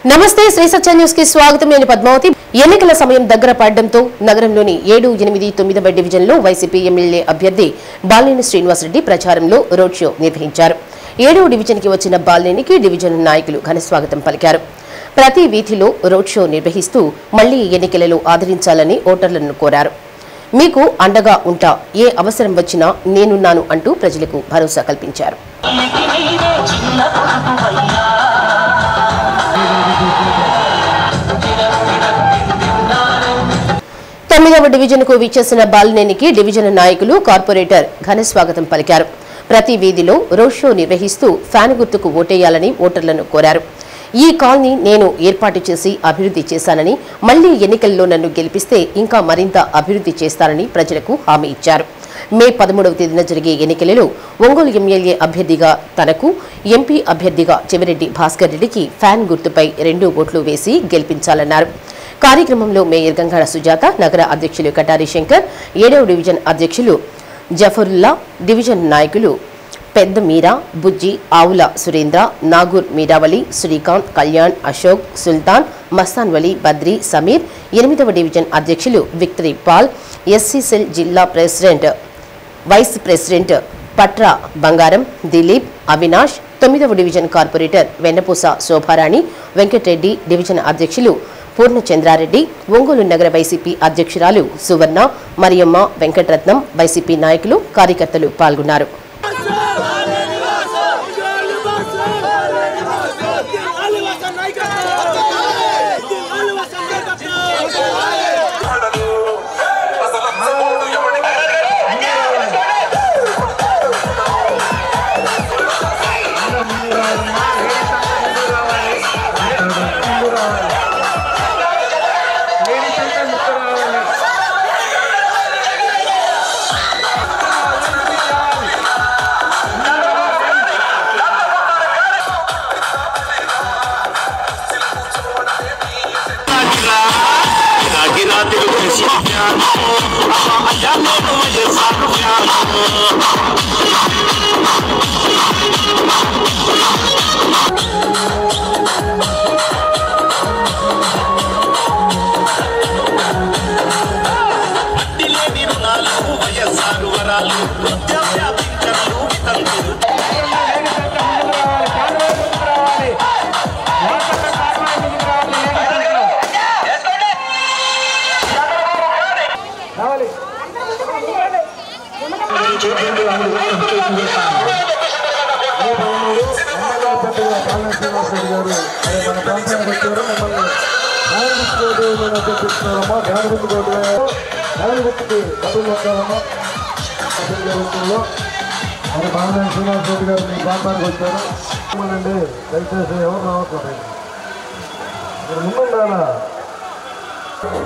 నమస్తే శ్రీ సత్య న్యూస్ కి స్వాగతం. నేను పద్మావతి. ఎన్నికల సమయం దగ్గర పడడంతో నగరంలోని 7, 8, 9వ డివిజన్లో వైసీపీ ఎమ్మెల్యే అభ్యర్థి బాలినేని శ్రీనివాసరెడ్డి ప్రచారంలో రోడ్ షో నిర్వహించారు. 7వ డివిజన్కి వచ్చిన బాలినేనికి డివిజన్ నాయకులు ఘనస్వాగతం పలికారు. ప్రతి వీధిలో రోడ్ షో నిర్వహిస్తూ మళ్లీ ఎన్నికలలో ఆదరించాలని ఓటర్లను కోరారు. మీకు అండగా ఉంటా, ఏ అవసరం వచ్చినా నేనున్నాను అంటూ ప్రజలకు భరోసా కల్పించారు. 9వ డివిజన్కు విచ్చేసిన బాలినేనికి డివిజన్ నాయకులు, కార్పొరేటర్ ఘనస్వాగతం పలికారు. ప్రతి వీధిలో రోడ్ షో నిర్వహిస్తూ ఫ్యాన్ గుర్తుకు ఓటేయాలని ఓటర్లను కోరారు. ఈ కాలనీ నేను ఏర్పాటు చేసి అభివృద్ధి చేశానని, మళ్లీ ఎన్నికల్లో నన్ను గెలిపిస్తే ఇంకా మరింత అభివృద్ధి చేస్తానని ప్రజలకు హామీ ఇచ్చారు. మే 13వ తేదీన జరిగే ఎన్నికలలో ఒంగోలు ఎమ్మెల్యే అభ్యర్థిగా తనకు, ఎంపీ అభ్యర్థిగా చెవిరెడ్డి భాస్కర్ రెడ్డికి ఫ్యాన్ గుర్తుపై 2 ఓట్లు వేసి గెలిపించాలన్నారు. కార్యక్రమంలో మేయర్ గంగాడ సుజాత, నగర అధ్యక్షులు కటారి శంకర్, 7వ డివిజన్ అధ్యక్షులు జఫరుల్లా, డివిజన్ నాయకులు పెద్ద మీరా, బుజ్జి, ఆవుల సురేంద్ర, నాగూర్ మీరావళి, శ్రీకాంత్, కళ్యాణ్, అశోక్, సుల్తాన్, మస్తాన్ వలి, బద్రి, సమీర్, 8వ డివిజన్ అధ్యక్షులు విక్టరీ పాల్, ఎస్సీ సెల్ జిల్లా ప్రెసిడెంట్, వైస్ ప్రెసిడెంట్ పట్రా బంగారం, దిలీప్, అవినాష్, 9వ డివిజన్ కార్పొరేటర్ వెన్నపూస శోభారాణి, వెంకటరెడ్డి, డివిజన్ అధ్యక్షులు పూర్ణచంద్రారెడ్డి, ఒంగోలు నగర వైసీపీ అధ్యక్షురాలు సువర్ణ, మరియమ్మ, వెంకటరత్నం, వైసీపీ నాయకులు, కార్యకర్తలు పాల్గొన్నారు. దయచేసి ఎవరు రావట్లేదు, ముందున్నారా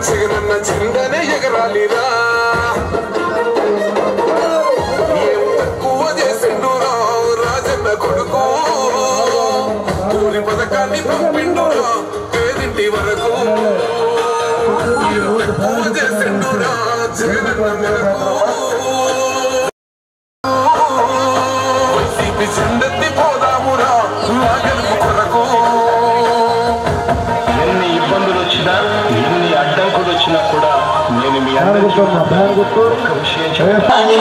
జగనన్న జెండనే ఎగరాలిరా, ఏం తక్కువ చేసిండు రాజన్న కొడుకు, ఊరి పథకాన్ని పంపిండు పేదింటి వరకు, తక్కువ చేసిండు జగనన్న మెలకు, వైసీపీ జెండెత్తి పోదామురా గెలుపు కొరకు. ఎన్ని ఇబ్బందులు వచ్చినా, ఎన్ని అడ్డంకులు వచ్చినా కూడా నేను మీ అందరికీ ఒక విషయం చెప్తాను.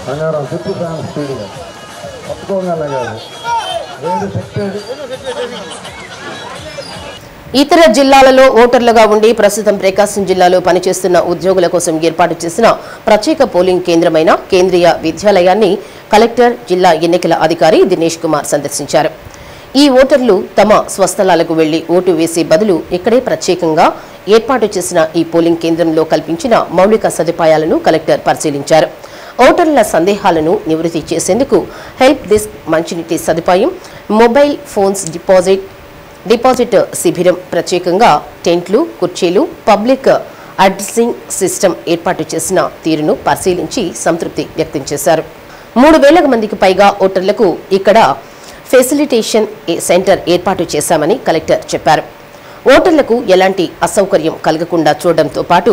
బంగారం చెప్పు ఫ్యాన్ స్పీడ్గా పట్టుకోగలగాలి. ఇతర జిల్లాలలో ఓటర్లుగా ఉండి ప్రస్తుతం ప్రకాశం జిల్లాలో పనిచేస్తున్న ఉద్యోగుల కోసం ఏర్పాటు చేసిన ప్రత్యేక పోలింగ్ కేంద్రమైన కేంద్రీయ విద్యాలయాన్ని కలెక్టర్ జిల్లా ఎన్నికల అధికారి దినేష్ కుమార్ సందర్శించారు. ఈ ఓటర్లు తమ స్వస్థలాలకు వెళ్లి ఓటు వేసే బదులు ఇక్కడే ప్రత్యేకంగా ఏర్పాటు చేసిన ఈ పోలింగ్ కేంద్రంలో కల్పించిన మౌలిక సదుపాయాలను కలెక్టర్ పరిశీలించారు. ఓటర్ల సందేహాలను నివృత్తి చేసేందుకు హెల్ప్ డెస్క్, మంచినీటి సదుపాయం, మొబైల్ ఫోన్స్ డిపాజిట్ శిబిరం, ప్రత్యేకంగా టెంట్లు, కుర్చీలు, పబ్లిక్ అడ్రసింగ్ సిస్టమ్ ఏర్పాటు చేసిన తీరును పరిశీలించి సంతృప్తి వ్యక్తం చేశారు. 3,000 మందికి పైగా ఓటర్లకు ఇక్కడ ఫెసిలిటేషన్ సెంటర్ ఏర్పాటు చేశామని కలెక్టర్ చెప్పారు. ఓటర్లకు ఎలాంటి అసౌకర్యం కలగకుండా చూడడంతో పాటు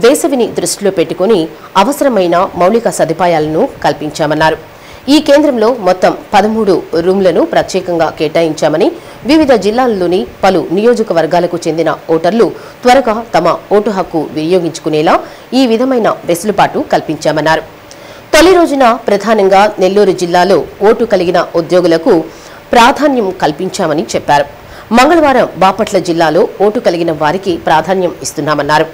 వేసవిని దృష్టిలో పెట్టుకుని అవసరమైన మౌలిక సదుపాయాలను కల్పించామన్నారు. ఈ కేంద్రంలో మొత్తం 13 రూమ్లను ప్రత్యేకంగా కేటాయించామని, వివిధ జిల్లాల్లోని పలు నియోజకవర్గాలకు చెందిన ఓటర్లు త్వరగా తమ ఓటు హక్కు వినియోగించుకునేలా ఈ విధమైన వెసులుబాటు కల్పించామన్నారు. తొలి రోజున ప్రధానంగా నెల్లూరు జిల్లాలో ఓటు కలిగిన ఉద్యోగులకు ప్రాధాన్యం కల్పించామని చెప్పారు. మంగళవారం బాపట్ల జిల్లాలో ఓటు కలిగిన వారికి ప్రాధాన్యం ఇస్తున్నామన్నారు.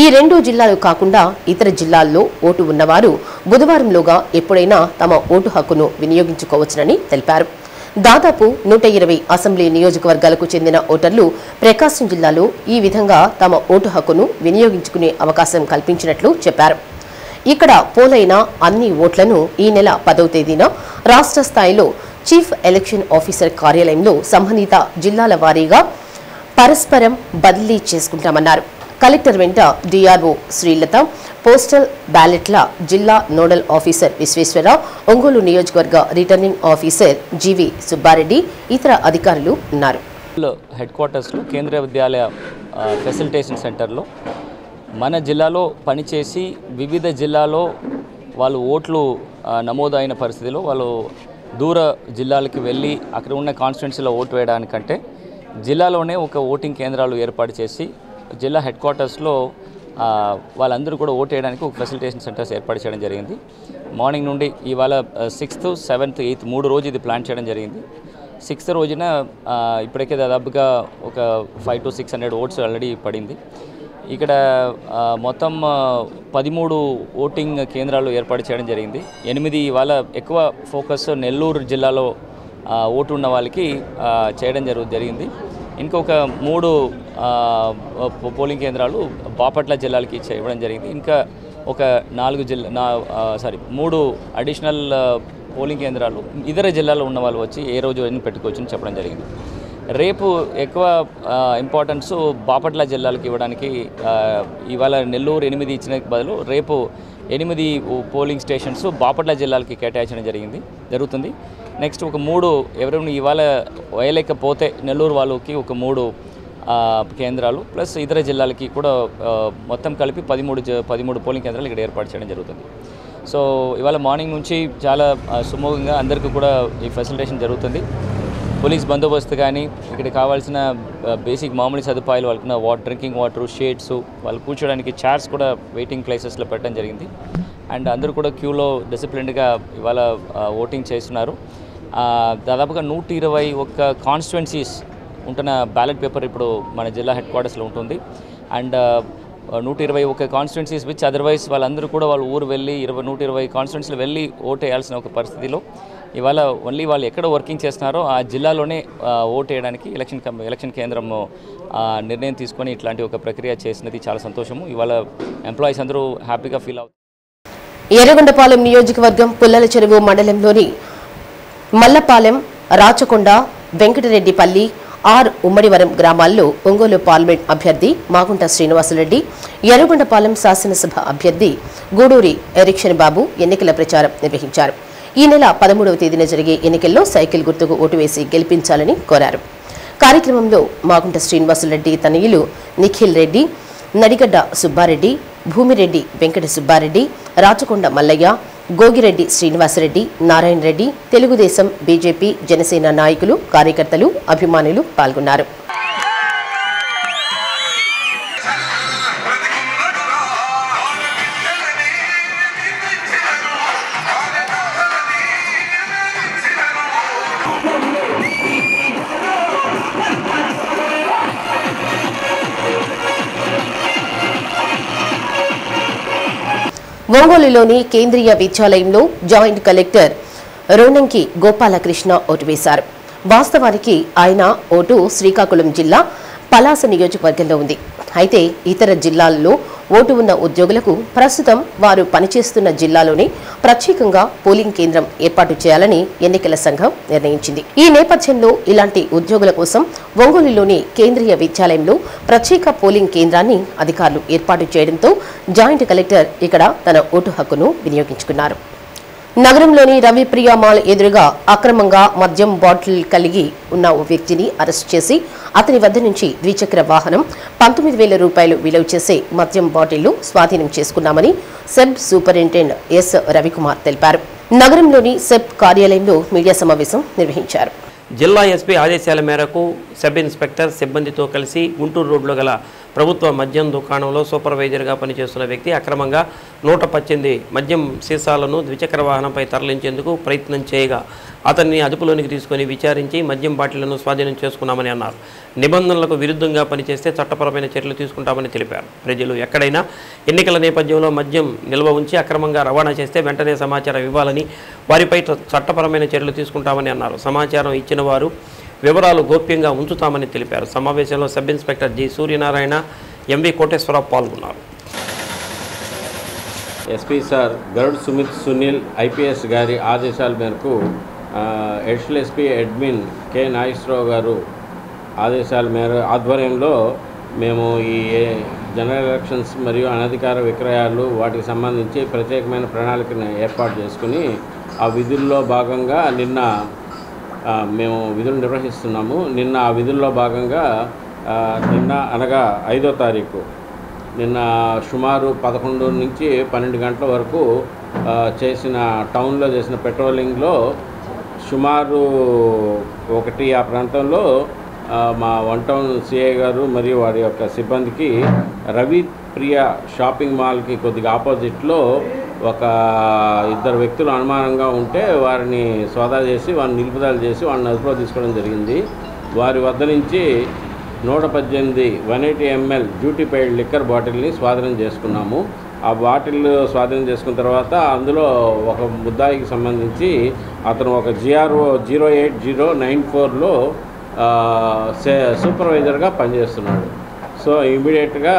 ఈ 2 జిల్లాలు కాకుండా ఇతర జిల్లాల్లో ఓటు ఉన్నవారు బుధవారంలోగా ఎప్పుడైనా తమ ఓటు హక్కును వినియోగించుకోవచ్చునని తెలిపారు. దాదాపు 120 అసెంబ్లీ నియోజకవర్గాలకు చెందిన ఓటర్లు ప్రకాశం జిల్లాలో ఈ విధంగా తమ ఓటు హక్కును వినియోగించుకునే అవకాశం కల్పించినట్లు చెప్పారు. ఇక్కడ పోలైన అన్ని ఓట్లను ఈ నెల 10వ తేదీన రాష్ట్ర స్థాయిలో చీఫ్ ఎలక్షన్ ఆఫీసర్ కార్యాలయంలో సంబంధిత జిల్లాల వారీగా పరస్పరం బదిలీ చేసుకుంటామన్నారు. కలెక్టర్ వెంట డిఆర్ఓ శ్రీలత, పోస్టల్ బ్యాలెట్ల జిల్లా నోడల్ ఆఫీసర్ విశ్వేశ్వరరావు, ఒంగోలు నియోజకవర్గ రిటర్నింగ్ ఆఫీసర్ జీవి సుబ్బారెడ్డి, ఇతర అధికారులు ఉన్నారు. హెడ్ క్వార్టర్స్లో కేంద్రీయ విద్యాలయ ఫెసిలిటేషన్ సెంటర్లో మన జిల్లాలో పనిచేసి వివిధ జిల్లాలో వాళ్ళు ఓట్లు నమోదైన పరిస్థితిలో వాళ్ళు దూర జిల్లాలకి వెళ్ళి అక్కడ ఉన్న కాన్స్టిట్యున్సీలో ఓటు వేయడానికంటే జిల్లాలోనే ఒక ఓటింగ్ కేంద్రాలు ఏర్పాటు చేసి జిల్లా హెడ్ క్వార్టర్స్లో వాళ్ళందరూ కూడా ఓటు వేయడానికి ఒక ఫెసిలిటేషన్ సెంటర్స్ ఏర్పాటు చేయడం జరిగింది. మార్నింగ్ నుండి ఇవాళ 6th, 7th, 8th 3 రోజు ఇది ప్లాన్ చేయడం జరిగింది. 6th రోజున ఇప్పటికే దాదాపుగా ఒక 500 to 600 ఓట్స్ ఆల్రెడీ పడింది. ఇక్కడ మొత్తం 13 ఓటింగ్ కేంద్రాలు ఏర్పాటు చేయడం జరిగింది. 8 ఇవాళ ఎక్కువ ఫోకస్ నెల్లూరు జిల్లాలో ఓటు ఉన్న వాళ్ళకి చేయడం జరుగుతుంది. ఇంకొక 3 పోలింగ్ కేంద్రాలు బాపట్ల జిల్లాలకి ఇవ్వడం జరిగింది. ఇంకా ఒక 3 అడిషనల్ పోలింగ్ కేంద్రాలు ఇతర జిల్లాలో ఉన్న వాళ్ళు వచ్చి ఏ రోజు అయినా పెట్టుకోవచ్చని చెప్పడం జరిగింది. రేపు ఎక్కువ ఇంపార్టెన్స్ బాపట్ల జిల్లాలకు ఇవ్వడానికి ఇవాళ నెల్లూరు 8 ఇచ్చిన బదులు రేపు 8 పోలింగ్ స్టేషన్స్ బాపట్ల జిల్లాలకి కేటాయించడం జరుగుతుంది. నెక్స్ట్ ఒక 3 ఎవరైనా ఇవాళ వేయలేకపోతే నెల్లూరు వాళ్ళకి ఒక 3 కేంద్రాలు ప్లస్ ఇతర జిల్లాలకి కూడా మొత్తం కలిపి 13 పోలింగ్ కేంద్రాలు ఇక్కడ ఏర్పాటు చేయడం జరుగుతుంది. సో ఇవాళ మార్నింగ్ నుంచి చాలా సుమూహంగా అందరికీ కూడా ఈ ఫెసిలిటేషన్ జరుగుతుంది. పోలీస్ బందోబస్తు కానీ ఇక్కడ కావాల్సిన బేసిక్ మామూలు సదుపాయాలు వాళ్ళకున్న డ్రింకింగ్ వాటర్, షేడ్స్, వాళ్ళు కూర్చోడానికి చైర్స్ కూడా వెయిటింగ్ ప్లేసెస్లో పెట్టడం జరిగింది. అండ్ అందరూ కూడా క్యూలో డిసిప్లిన్డ్గా ఇవాళ ఓటింగ్ చేస్తున్నారు. దాదాపుగా 121 కాన్స్టిట్యుయెన్సీస్ ఉంటున్న బ్యాలెట్ పేపర్ ఇప్పుడు మన జిల్లా హెడ్ క్వార్టర్స్లో ఉంటుంది. అండ్ 121 కాన్స్టిట్యుయెన్సీస్ విచ్ అదర్వైజ్ వాళ్ళందరూ కూడా వాళ్ళ ఊరు వెళ్ళి 120 కాన్స్టిట్యుయెన్సీలు వెళ్ళి ఓటు వేయాల్సిన ఒక పరిస్థితిలో ఇవాళ ఓన్లీ వాళ్ళు ఎక్కడ వర్కింగ్ చేస్తున్నారో ఆ జిల్లాలోనే ఓటు వేయడానికి ఎలక్షన్ కేంద్రం నిర్ణయం తీసుకొని ఇట్లాంటి ఒక ప్రక్రియ చేసినది చాలా సంతోషము. ఇవాళ ఎంప్లాయీస్ అందరూ హ్యాపీగా ఫీల్ అవుతారు. ఎర్రగొండపాలెం నియోజకవర్గం పుల్లల చెరువు మండలంలోని మల్లపాలెం, రాచకొండ, వెంకటరెడ్డిపల్లి, ఉమ్మడివరం గ్రామాల్లో ఒంగోలు పార్లమెంట్ అభ్యర్థి మాగుంట శ్రీనివాసరెడ్డి, ఎర్రగొండపాలెం శాసనసభ అభ్యర్థి గూడూరి ఎరిక్షన్ బాబు ఎన్నికల ప్రచారం నిర్వహించారు. ఈ నెల 13వ తేదీన జరిగే ఎన్నికల్లో సైకిల్ గుర్తుకు ఓటు వేసి గెలిపించాలని కోరారు. కార్యక్రమంలో మాగుంట శ్రీనివాసరెడ్డి తనయులు నిఖిల్ రెడ్డి, నడిగడ్డ సుబ్బారెడ్డి, భూమిరెడ్డి వెంకట సుబ్బారెడ్డి, రాచకొండ మల్లయ్య, గోగిరెడ్డి శ్రీనివాసరెడ్డి, నారాయణ రెడ్డి, తెలుగుదేశం, బీజేపీ, జనసేన నాయకులు, కార్యకర్తలు, అభిమానులు పాల్గొన్నారు. ఒంగోలులోని కేంద్రీయ విద్యాలయంలో joint collector Ronanki Gopalakrishna vote వేశారు. వాస్తవానికి ఆయన ఓటు శ్రీకాకుళం జిల్లా పలాస నియోజకవర్గంలో ఉంది. అయితే ఇతర జిల్లాల్లో ఓటు ఉన్న ఉద్యోగులకు ప్రస్తుతం వారు పనిచేస్తున్న జిల్లాలోనే ప్రత్యేకంగా పోలింగ్ కేంద్రం ఏర్పాటు చేయాలని ఎన్నికల సంఘం నిర్ణయించింది. ఈ నేపథ్యంలో ఇలాంటి ఉద్యోగుల కోసం ఒంగోలులోని కేంద్రీయ విద్యాలయంలో ప్రత్యేక పోలింగ్ కేంద్రాన్ని అధికారులు ఏర్పాటు చేయడంతో జాయింట్ కలెక్టర్ ఇక్కడ తన ఓటు హక్కును వినియోగించుకున్నారు. నగరంలోని రవిప్రియ మాల్ ఎదురుగా అక్రమంగా మద్యం బాటిల్ కలిగి ఉన్న ఓ వ్యక్తిని అరెస్టు చేసి అతని వద్ద నుంచి ద్విచక్ర వాహనం 19,000 రూపాయలు విలువ చేసే మద్యం బాటిళ్లు స్వాధీనం చేసుకున్నామని సెబ్ సూపరింటెండెంట్ ఎస్ రవికుమార్ తెలిపారు. నగరంలోని సెబ్ కార్యాలయంలో మీడియా సమావేశం నిర్వహించారు. జిల్లా ఎస్పీ ఆదేశాల మేరకు సబ్ ఇన్స్పెక్టర్ సిబ్బందితో కలిసి గుంటూరు రోడ్లో గల ప్రభుత్వ మద్యం దుకాణంలో సూపర్వైజర్గా పనిచేస్తున్న వ్యక్తి అక్రమంగా 118 మద్యం సీసాలను ద్విచక్ర వాహనంపై తరలించేందుకు ప్రయత్నం చేయగా అతన్ని అదుపులోనికి తీసుకుని విచారించి మద్యం బాటిళ్లను స్వాధీనం చేసుకున్నామని అన్నారు. నిబంధనలకు విరుద్ధంగా పనిచేస్తే చట్టపరమైన చర్యలు తీసుకుంటామని తెలిపారు. ప్రజలు ఎక్కడైనా ఎన్నికల నేపథ్యంలో మద్యం నిల్వ ఉంచి అక్రమంగా రవాణా చేస్తే వెంటనే సమాచారం ఇవ్వాలని, వారిపై చట్టపరమైన చర్యలు తీసుకుంటామని అన్నారు. సమాచారం ఇచ్చిన వారు వివరాలు గోప్యంగా ఉంచుతామని తెలిపారు. సమావేశంలో sub inspector G Suryanarayana, MV Koteswara Rao పాల్గొన్నారు. SP sir Garud Sumit Sunil IPS గారి ఆదేశాల మేరకు additional SP admin K Nageswara Rao గారు ఆదేశాల ఆధ్వర్యంలో మేము ఈ జనరల్ ఎలక్షన్స్ మరియు అనధికార విక్రయాలు వాటికి సంబంధించి ప్రత్యేకమైన ప్రణాళికను ఏర్పాటు చేసుకుని ఆ విధుల్లో భాగంగా నిన్న మేము విధులు నిర్వహిస్తున్నాము. నిన్న ఆ విధుల్లో భాగంగా నిన్న అనగా 5వ తారీఖు నిన్న సుమారు 11 నుంచి 12 గంటల వరకు టౌన్లో చేసిన పెట్రోలింగ్లో సుమారు ఒకటి ఆ ప్రాంతంలో మా 1 టౌన్ సిఐ గారు మరియు వారి యొక్క సిబ్బందికి రవి ప్రియ షాపింగ్ మాల్కి కొద్దిగా ఆపోజిట్లో ఒక 2 వ్యక్తులు అనుమానంగా ఉంటే వారిని సోదా చేసి వారిని నిలుపుదల చేసి వాళ్ళని అదుపులో తీసుకోవడం జరిగింది. వారి వద్ద నుంచి 118 180 ml డ్యూటీ పెయిడ్ లిక్కర్ బాటిల్ని స్వాధీనం చేసుకున్నాము. ఆ బాటిల్ స్వాధీనం చేసుకున్న తర్వాత అందులో ఒక ముద్దాయికి సంబంధించి అతను ఒక GRO 08094లో సూపర్వైజర్గా పనిచేస్తున్నాడు. సో ఇమీడియట్గా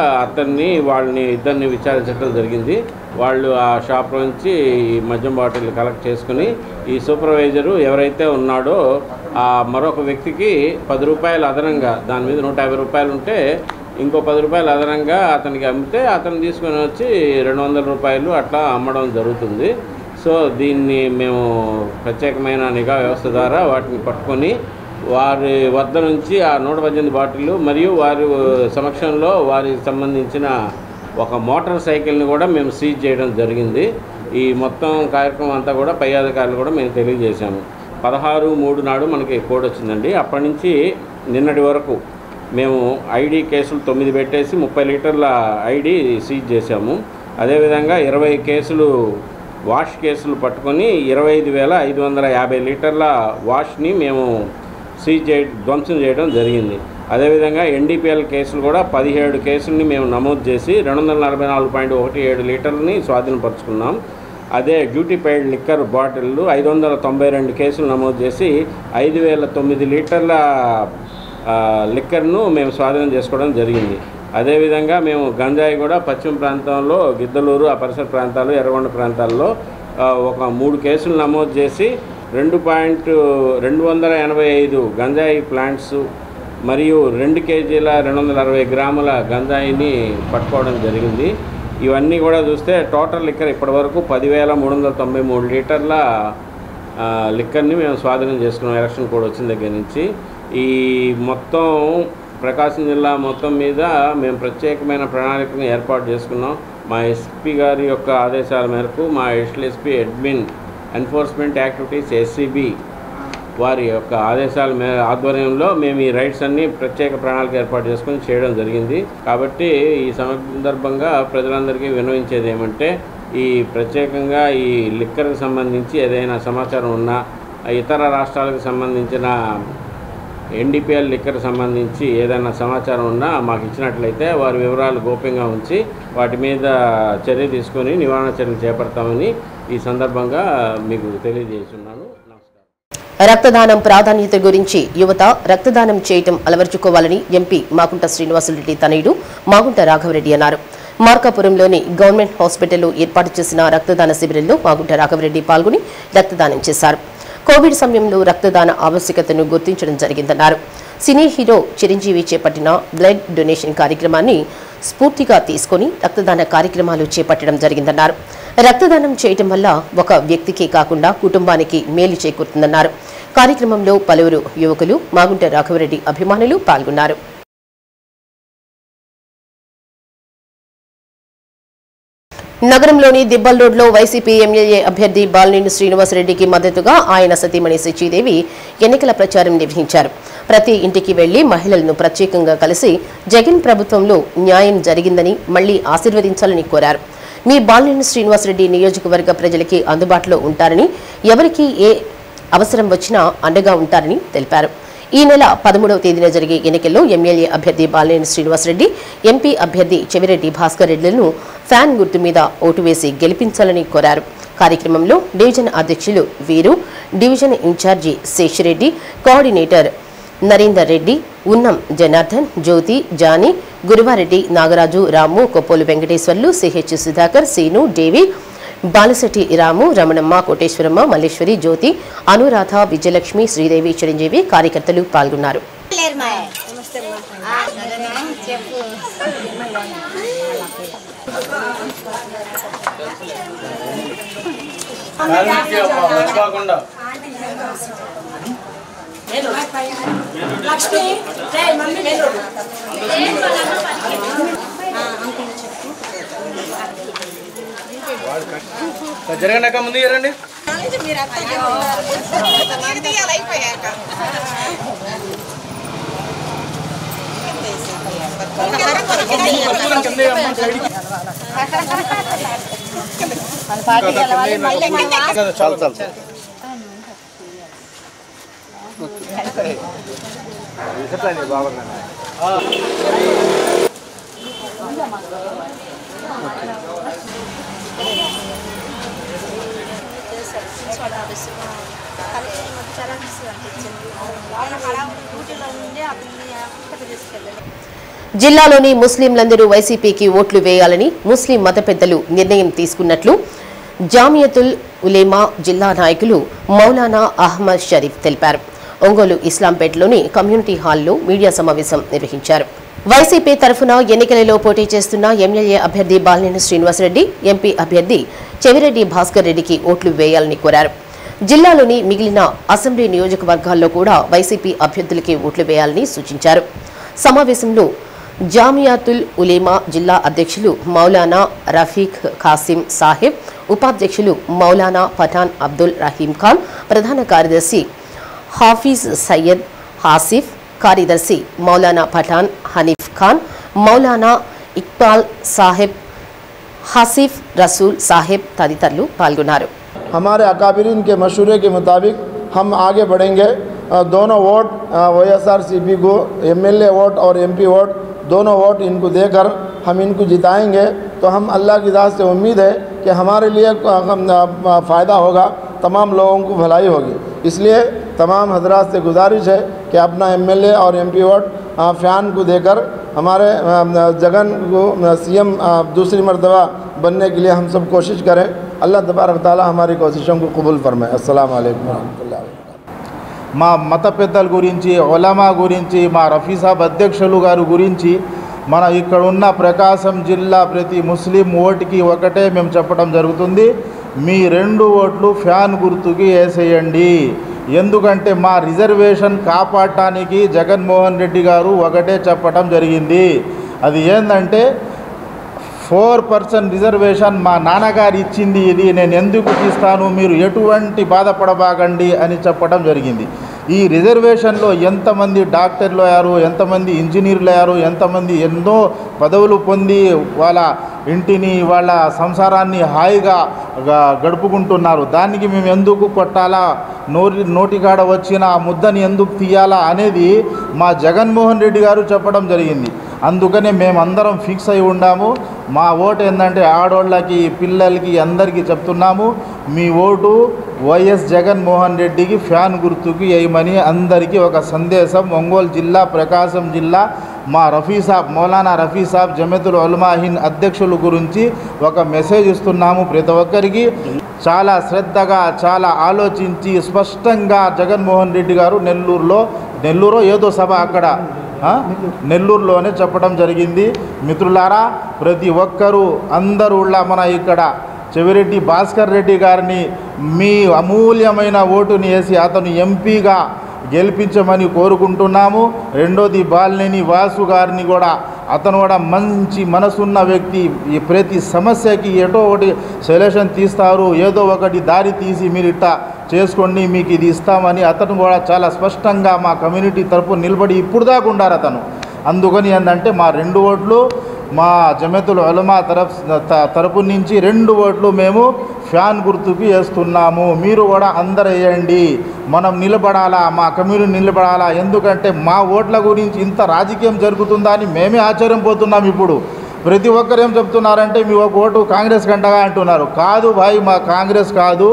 వాళ్ళని ఇద్దరిని విచారించడం జరిగింది. వాళ్ళు ఆ షాప్ నుంచి ఈ మద్యం బాటిల్ కలెక్ట్ చేసుకుని ఈ సూపర్వైజరు ఎవరైతే ఉన్నాడో ఆ మరొక వ్యక్తికి 10 రూపాయలు అదనంగా, దాని మీద 150 రూపాయలు ఉంటే ఇంకో 10 రూపాయలు అదనంగా అతనికి అమ్మితే అతను తీసుకొని వచ్చి 200 రూపాయలు అట్లా అమ్మడం జరుగుతుంది. సో దీన్ని మేము ప్రత్యేకమైన నిఘా వ్యవస్థ ద్వారా వాటిని పట్టుకొని వారి వద్ద నుంచి ఆ 118 బాటిళ్ళు మరియు వారి సమక్షంలో వారికి సంబంధించిన ఒక మోటార్ సైకిల్ని కూడా మేము సీజ్ చేయడం జరిగింది. ఈ మొత్తం కార్యక్రమం అంతా కూడా పై అధికారులు కూడా మేము తెలియజేశాము. 16/3 నాడు మనకి కోడ్ వచ్చిందండి. అప్పటి నుంచి నిన్నటి వరకు మేము ఐడి కేసులు 9 పెట్టేసి 30 లీటర్ల ఐడి సీజ్ చేశాము. అదేవిధంగా 20 కేసులు వాష్ కేసులు పట్టుకొని 25,550 లీటర్ల వాష్ని మేము ధ్వంసం చేయడం జరిగింది. అదేవిధంగా NDPL కేసులు కూడా 17 కేసులని మేము నమోదు చేసి 244.17 లీటర్లని స్వాధీనపరుచుకున్నాం. అదే డ్యూటీ పెయిడ్ లిక్కర్ బాటిళ్ళు 592 కేసులు నమోదు చేసి 5,009 లీటర్ల లిక్కర్ను మేము స్వాధీనం చేసుకోవడం జరిగింది. అదేవిధంగా మేము గంజాయి కూడా పశ్చిమ ప్రాంతంలో గిద్దలూరు ఆ పరిసర ప్రాంతాలు ఎర్రగొండ ప్రాంతాల్లో ఒక 3 కేసులు నమోదు చేసి 2.285 గంజాయి ప్లాంట్స్ మరియు 2 కేజీల 260 గ్రాముల గంజాయిని పట్టుకోవడం జరిగింది. ఇవన్నీ కూడా చూస్తే టోటల్ లిక్కర్ ఇప్పటివరకు 10,393 లీటర్ల లిక్కర్ని మేము స్వాధీనం చేసుకున్నాం ఎలక్షన్ కోడ్ వచ్చిన దగ్గర నుంచి. ఈ మొత్తం ప్రకాశం జిల్లా మొత్తం మీద మేము ప్రత్యేకమైన ప్రణాళికను ఏర్పాటు చేసుకున్నాం. మా ఎస్పీ గారి యొక్క ఆదేశాల మేరకు మా additional SP admin enforcement activities SCB వారి యొక్క ఆదేశాల ఆధ్వర్యంలో మేము ఈ రైడ్స్ అన్నీ ప్రత్యేక ప్రణాళిక ఏర్పాటు చేసుకొని చేయడం జరిగింది. కాబట్టి ఈ సందర్భంగా ప్రజలందరికీ విన్నవించేది ఏమంటే ఈ ప్రత్యేకంగా ఈ లిక్కర్కి సంబంధించి ఏదైనా సమాచారం ఉన్నా ఇతర రాష్ట్రాలకు సంబంధించిన ఎన్డీపీఎల్ లిక్కర్ సంబంధించి ఏదైనా సమాచారం ఉన్నా మాకు ఇచ్చినట్లయితే వారి వివరాలు గోప్యంగా ఉంచి వాటి మీద చర్య తీసుకొని నివారణ చర్యలు చేపడతామని ఈ సందర్భంగా మీకు తెలియజేస్తున్నాను. రక్తదానం ప్రాధాన్యత గురించి యువత రక్తదానం చేయటం అలవర్చుకోవాలని ఎంపీ మాగుంట శ్రీనివాసులరెడ్డి తనయుడు మాగుంట రాఘవరెడ్డి అన్నారు. మార్కాపురంలోని గవర్నమెంట్ హాస్పిటల్లో ఏర్పాటు చేసిన రక్తదాన శిబిరంలో మాగుంట రాఘవరెడ్డి పాల్గొని రక్తదానం చేశారు. కోవిడ్ సమయంలో రక్తదాన ఆవశ్యకతను గుర్తించడం జరిగిందన్నారు. సినీ హీరో చిరంజీవి చేపట్టిన బ్లడ్ డొనేషన్ కార్యక్రమాన్ని స్ఫూర్తిగా తీసుకుని రక్తదాన కార్యక్రమాలు చేపట్టడం జరిగిందన్నారు. రక్తదానం చేయటం వల్ల ఒక వ్యక్తికే కాకుండా కుటుంబానికి మేలు చేకూరుతుందన్నారు. కార్యక్రమంలో పలువురు యువకులు మాగుంట రాఘవరెడ్డి అభిమానులు పాల్గొన్నారు. నగరంలోని దిబ్బల్ రోడ్లో వైసీపీ ఎమ్మెల్యే అభ్యర్థి బాలినేని శ్రీనివాసరెడ్డికి మద్దతుగా ఆయన సతీమణి శచీదేవి ఎన్నికల ప్రచారం నిర్వహించారు. ప్రతి ఇంటికి వెళ్లి మహిళలను ప్రత్యేకంగా కలిసి జగన్ ప్రభుత్వంలో న్యాయం జరిగిందని మళ్లీ ఆశీర్వదించాలని కోరారు. మీ బాలినేని శ్రీనివాసరెడ్డి నియోజకవర్గ ప్రజలకి అందుబాటులో ఉంటారని, ఎవరికి ఏ అవసరం వచ్చినా అండగా ఉంటారని తెలిపారు. ఈ నెల 13వ తేదీన జరిగే ఎన్నికల్లో ఎమ్మెల్యే అభ్యర్థి బాలినేని శ్రీనివాసరెడ్డి, ఎంపీ అభ్యర్థి చెవిరెడ్డి భాస్కర్ రెడ్డిలను ఫ్యాన్ గుర్తు మీద ఓటు వేసి గెలిపించాలని కోరారు. కార్యక్రమంలో డివిజన్ అధ్యక్షులు Veeru, division incharge Sheshi Reddy, coordinator Narender Reddy, Unnam Janardhan, Jyothi, Jani, Guruva Reddy, Nagaraju, Ramu, Koppolu Venkateswarlu, CH Sudhakar, Seenu, Davy, Balasetti Ramu, Ramanamma, Koteswaramma, Malleswari, Jyothi, Anuradha, Vijayalakshmi, Sridevi, Chiranjeevi కార్యకర్తలు పాల్గొన్నారు. జరగనక ముందు రండి. చాలు చాలు బాగున్నా. జిల్లాలోని ముస్లింలందరూ వైసీపీకి ఓట్లు వేయాలని ముస్లిం మత పెద్దలు నిర్ణయం తీసుకున్నట్లు జామియతుల్ ఉలేమా జిల్లా నాయకులు మౌలానా అహ్మద్ షరీఫ్ తెలిపారు. ఒంగోలు ఇస్లాంపేటలోని కమ్యూనిటీ హాల్లో మీడియా సమావేశం నిర్వహించారు. వైసీపీ తరఫున ఎన్నికలలో పోటీ చేస్తున్న ఎమ్మెల్యే అభ్యర్థి బాలినేని శ్రీనివాసరెడ్డి, ఎంపీ అభ్యర్థి చెవిరెడ్డి భాస్కర్ రెడ్డికి ఓట్లు వేయాలని కోరారు. జిల్లాలోని మిగిలిన అసెంబ్లీ నియోజకవర్గాల్లో కూడా వైసీపీ అభ్యర్థులకి ఓట్లు వేయాలని సూచించారు. సమావేశంలో జామియాతుల్ ఉలేమా జిల్లా అధ్యక్షులు మౌలానా రఫీక్ ఖాసిం సాహెబ్, ఉపాధ్యక్షులు మౌలానా పఠాన్ అబ్దుల్ రహీం ఖాన్, ప్రధాన కార్యదర్శి హాఫీజ్ సయ్యద్ హాసిఫ్, కార్యదర్శి మౌలానా పఠాన్ హనీఫ్ ఖాన్, మౌలానా ఇక్బాల్ సాహెబ్, हासिफ रसूल साहिब तदितरलू पाल्गोनारू। हमारे अकाबिरीन के मशवरे के मुताबिक हम आगे बढ़ेंगे। दोनों वोट YSRCP को MLA वोट और MP वोट दोनों वोट इनको देकर हम इनको जिताएंगे। तो हम अल्लाह की ज़ात से उम्मीद है कि हमारे लिए फ़ायदा होगा, तमाम लोगों को भलाई होगी। इसलिए तमाम हजरात से गुजारिश है कि अपना MLA और MP वोट फ़ैन को देकर हमारे जगन को CM दूसरी मरतबा बनने के लिए हम सब कोशिश करें। अल्लाह तबारक ताला हमारी कोशिशों को कबूल फरमाए। अस्सलाम वालेकुम रहमतुल्लाहि व बरकातुहू। మా మత పెద్దల గురించి, ఉలమా గురించి, మా రఫీ సాబ్ అధ్యక్షులు గారు గురించి మన ఇక్కడ ఉన్న ప్రకాశం జిల్లా ప్రతి ముస్లిం ఓటుకి ఒకటే మేము చెప్పడం జరుగుతుంది, మీ 2 ఓట్లు ఫ్యాన్ గుర్తుకి వేసేయండి। ఎందుకంటే మా రిజర్వేషన్ కాపాడటానికి జగన్మోహన్ రెడ్డి గారు ఒకటే చెప్పడం జరిగింది, అది ఏంటంటే 4% రిజర్వేషన్ మా నాన్నగారు ఇచ్చింది, ఇది నేను ఎందుకు ఇస్తాను, మీరు ఎటువంటి బాధపడబాకండి అని చెప్పడం జరిగింది। ఈ రిజర్వేషన్లో ఎంతమంది డాక్టర్లు అయ్యారు, ఎంతమంది ఇంజనీర్లు అయ్యారు, ఎంతమంది ఎన్నో పదవులు పొంది వాళ్ళ ఇంటిని వాళ్ళ సంసారాన్ని హాయిగా గడుపుకుంటున్నారు. దానికి మేము ఎందుకు కొట్టాలా, నోటికాడ వచ్చిన ఆ ముద్దని ఎందుకు తీయాలా అనేది మా జగన్మోహన్ రెడ్డి గారు చెప్పడం జరిగింది. అందుకనే మేమందరం ఫిక్స్ అయి ఉన్నాము. మా ఓటు ఏంటంటే ఆడోళ్ళకి, పిల్లలకి, అందరికీ చెప్తున్నాము, మీ ఓటు వైఎస్ జగన్మోహన్ రెడ్డికి ఫ్యాన్ గుర్తుకి వేయమని అందరికీ ఒక సందేశం. ఒంగోలు జిల్లా, ప్రకాశం జిల్లా మా రఫీ సాబ్, మౌలానా రఫీ సాబ్ జమియతుల్ ఉలమా హింద్ అధ్యక్షుల గురించి ఒక మెసేజ్ ఇస్తున్నాము ప్రతి ఒక్కరికి. చాలా శ్రద్ధగా, చాలా ఆలోచించి స్పష్టంగా జగన్మోహన్ రెడ్డి గారు నెల్లూరులో ఏదో సభ అక్కడ నెల్లూరులోనే చెప్పడం జరిగింది. మిత్రులారా, ప్రతి ఒక్కరూ అందరూ మన ఇక్కడ చెవిరెడ్డి భాస్కర్ రెడ్డి గారిని మీ అమూల్యమైన ఓటుని వేసి అతను ఎంపీగా గెలిపించమని కోరుకుంటున్నాము. రెండోది బాలినేని వాసు గారిని కూడా, అతను కూడా మంచి మనసున్న వ్యక్తి. ఈ ప్రతి సమస్యకి ఏదో ఒకటి సొల్యూషన్ తీస్తారు, ఏదో ఒకటి దారి తీసి మీరు ఇట్లా చేసుకోండి, మీకు ఇది ఇస్తామని అతను కూడా చాలా స్పష్టంగా మా కమ్యూనిటీ తరపు నిలబడి ఇప్పుడు దాకా ఉండారు అతను. అందుకని ఏంటంటే మా 2 ఓట్లు మా జమియతుల్ ఉలమా తరపు నుంచి 2 ఓట్లు మేము ఫ్యాన్ గుర్తుకి వేస్తున్నాము. మీరు కూడా అందరు వేయండి. మనం నిలబడాలా, మా కమ్యూనిటీ నిలబడాలా. ఎందుకంటే మా ఓట్ల గురించి ఇంత రాజకీయం జరుగుతుందా అని మేమే ఆశ్చర్యపోతున్నాం. ఇప్పుడు ప్రతి ఒక్కరు ఏం చెప్తున్నారంటే మీ ఒక ఓటు కాంగ్రెస్ గంటగా అంటున్నారు. కాదు భాయ్, మా కాంగ్రెస్ కాదు,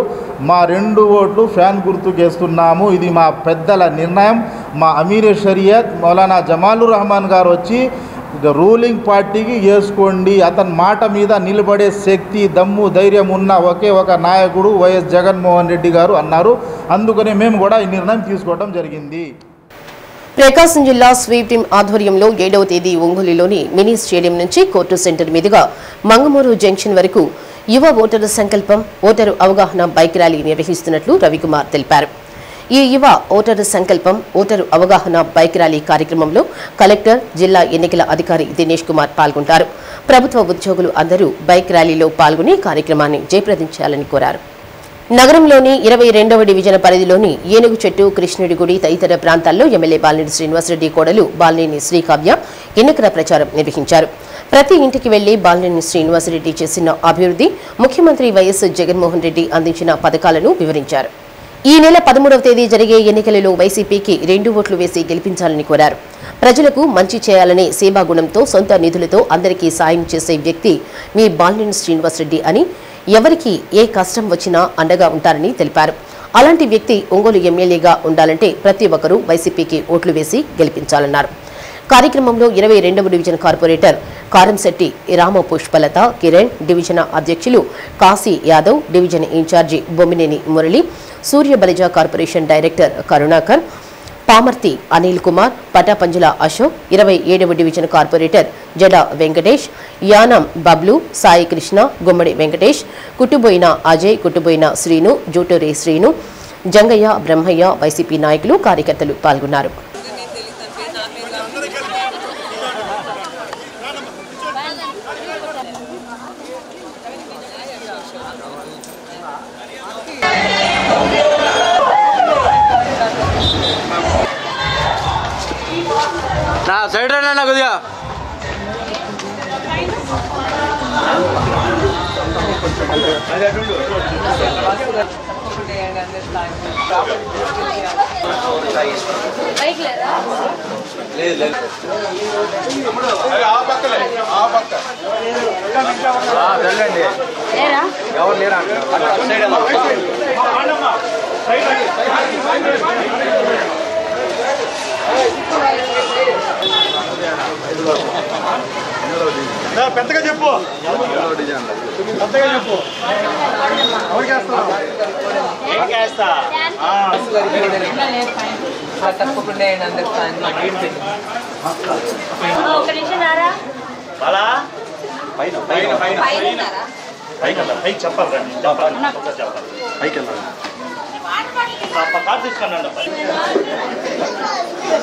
మా 2 ఓట్లు ఫ్యాన్ గుర్తుకు వేస్తున్నాము. ఇది మా పెద్దల నిర్ణయం. మా అమీరే షరియత్ మౌలానా జమాలుర్ రహమాన్ గారు వచ్చి రూలింగ్ పార్టీకి వేసుకోండి, అతని మాట మీద నిలబడే శక్తి, దమ్ము, ధైర్యం ఉన్న ఒకే ఒక నాయకుడు వైఎస్ జగన్మోహన్ రెడ్డి గారు అన్నారు. అందుకని మేము కూడా ఈ నిర్ణయం తీసుకోవడం జరిగింది. ప్రకాశం జిల్లా స్వీప్ టీం ఆధ్వర్యంలో 7వ తేదీ ఒంగోలులోని మినీ స్టేడియం నుంచి కోర్టు సెంటర్ మీదుగా మంగమూరు జంక్షన్ వరకు యువ ఓటరు సంకల్పం, ఓటరు అవగాహన బైక్ ర్యాలీ నిర్వహిస్తున్నట్లు రవికుమార్ తెలిపారు. ఈ యువ ఓటరు సంకల్పం, ఓటరు అవగాహన బైక్ ర్యాలీ కార్యక్రమంలో కలెక్టర్, జిల్లా ఎన్నికల అధికారి దినేష్ కుమార్ పాల్గొంటారు. ప్రభుత్వ ఉద్యోగులు అందరూ బైక్ ర్యాలీలో పాల్గొని కార్యక్రమాన్ని జయప్రదం చేయాలని కోరారు. నగరంలోని 22వ డివిజన్ పరిధిలోని ఏనుగు చెట్టు, కృష్ణుడి గుడి తదితర ప్రాంతాల్లో ఎమ్మెల్యే బాలినేని శ్రీనివాసరెడ్డి కోడలు బాలినేని శ్రీకావ్య ఎన్నికల ప్రచారం నిర్వహించారు. ప్రతి ఇంటికి వెళ్లి బాలినేని శ్రీనివాసరెడ్డి చేసిన అభివృద్ధి, ముఖ్యమంత్రి వైఎస్ జగన్మోహన్ రెడ్డి అందించిన పథకాలను వివరించారు. ఈ నెల 13వ తేదీ జరిగే ఎన్నికలలో వైసీపీకి 2 ఓట్లు వేసి గెలిపించాలని కోరారు. ప్రజలకు మంచి చేయాలనే సేవాగుణంతో సొంత నిధులతో అందరికీ సాయం చేసే వ్యక్తి మీ బాలినేని శ్రీనివాసరెడ్డి అని, ఎవరికి ఏ కష్టం వచ్చినా అండగా ఉంటారని తెలిపారు. అలాంటి వ్యక్తి ఒంగోలు ఎమ్మెల్యేగా ఉండాలంటే ప్రతి ఒక్కరూ వైసీపీకి ఓట్లు వేసి గెలిపించాలన్నారు. కార్యక్రమంలో 22వ division corporator Karamsetti Rama Pushpalatha, Kiran, division అధ్యక్షులు Kashi Yadav, division incharge Bommineni Murali, Surya Balija corporation director Karunakar, Pamarthi Anil Kumar, Patapanjala Ashok, 27వ division corporator Jada Venkatesh, Yanam Bablu, Sai Krishna, Gummadi Venkatesh, Kuttuboina Ajay, Kuttuboina Srinu, Juturi Srinu, Jangaiah, Brahmaiah, YCP నాయకులు, కార్యకర్తలు పాల్గొన్నారు. సైడ్ రండి కొద్దిగా. ఎవరు లేరా? పెద్దగా చెప్పు, పెద్దగా చెప్పు.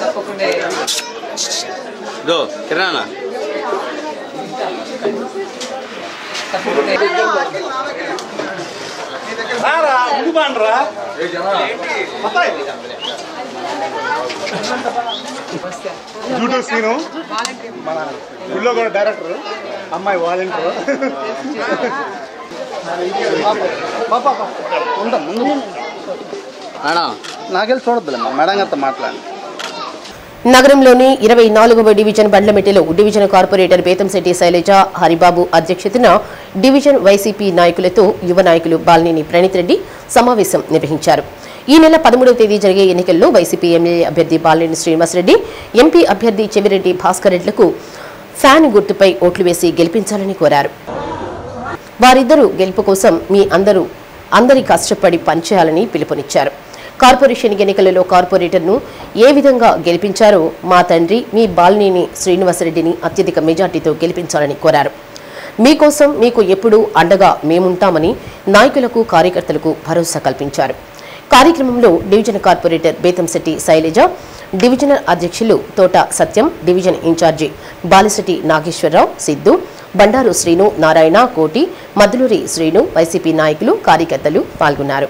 తప్పకుండా కిరాణా రారా ముందు బాండ్రా జూటో సీను మన గుళ్ళో కూడా డైరెక్టర్ అమ్మాయి వాలంటీర్ ఉంటాం ముందు మేడం నాకెళ్ళి చూడొద్దులేమ్మా మేడం గారితో మాట్లాడండి. నగరంలోని 24వ డివిజన్ బండ్లమెట్టెలో డివిజన్ కార్పొరేటర్ బేతంశెట్టి శైలజ హరిబాబు అధ్యక్షతన డివిజన్ వైసీపీ నాయకులతో యువ నాయకులు బాలినేని ప్రణీత్ రెడ్డి సమావేశం నిర్వహించారు. ఈ నెల 13వ తేదీ జరిగే ఎన్నికల్లో వైసీపీ ఎమ్మెల్యే అభ్యర్థి బాలినేని శ్రీనివాసరెడ్డి, ఎంపీ అభ్యర్థి చెవిరెడ్డి భాస్కర్ రెడ్లకు ఫ్యాన్ గుర్తుపై ఓట్లు వేసి గెలిపించాలని కోరారు. వారిద్దరూ గెలుపు కోసం మీ అందరి కష్టపడి పనిచేయాలని పిలుపునిచ్చారు. కార్పొరేషన్ ఎన్నికలలో కార్పొరేటర్ను ఏ విధంగా గెలిపించారో మా తండ్రి మీ బాలినేని శ్రీనివాసరెడ్డిని అత్యధిక మెజార్టీతో గెలిపించాలని కోరారు. మీకోసం మీకు ఎప్పుడూ అండగా మేముంటామని నాయకులకు కార్యకర్తలకు భరోసా కల్పించారు. కార్యక్రమంలో division corporator Bethamsetti Sailaja, divisional అధ్యక్షులు Thota Satyam, division incharge Balisetti Nageswararao, Siddhu, Bandaru Srinu, Narayana, Koti, Madduluri Srinu, YCP నాయకులు కార్యకర్తలు పాల్గొన్నారు.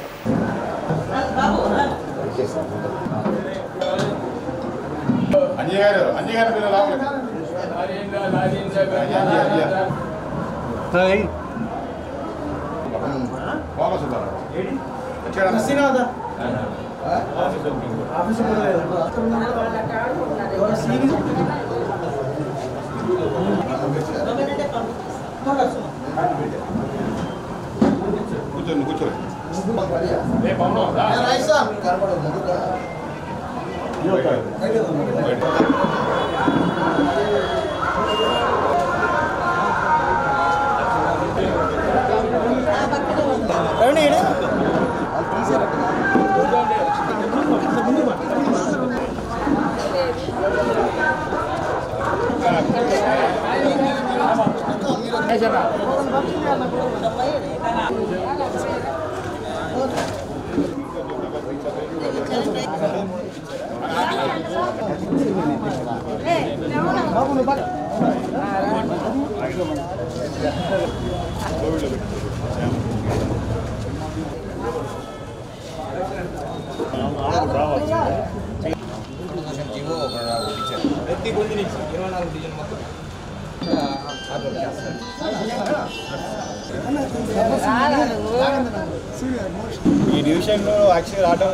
ఈ డివిజన్లో యాక్చువల్గా రావడం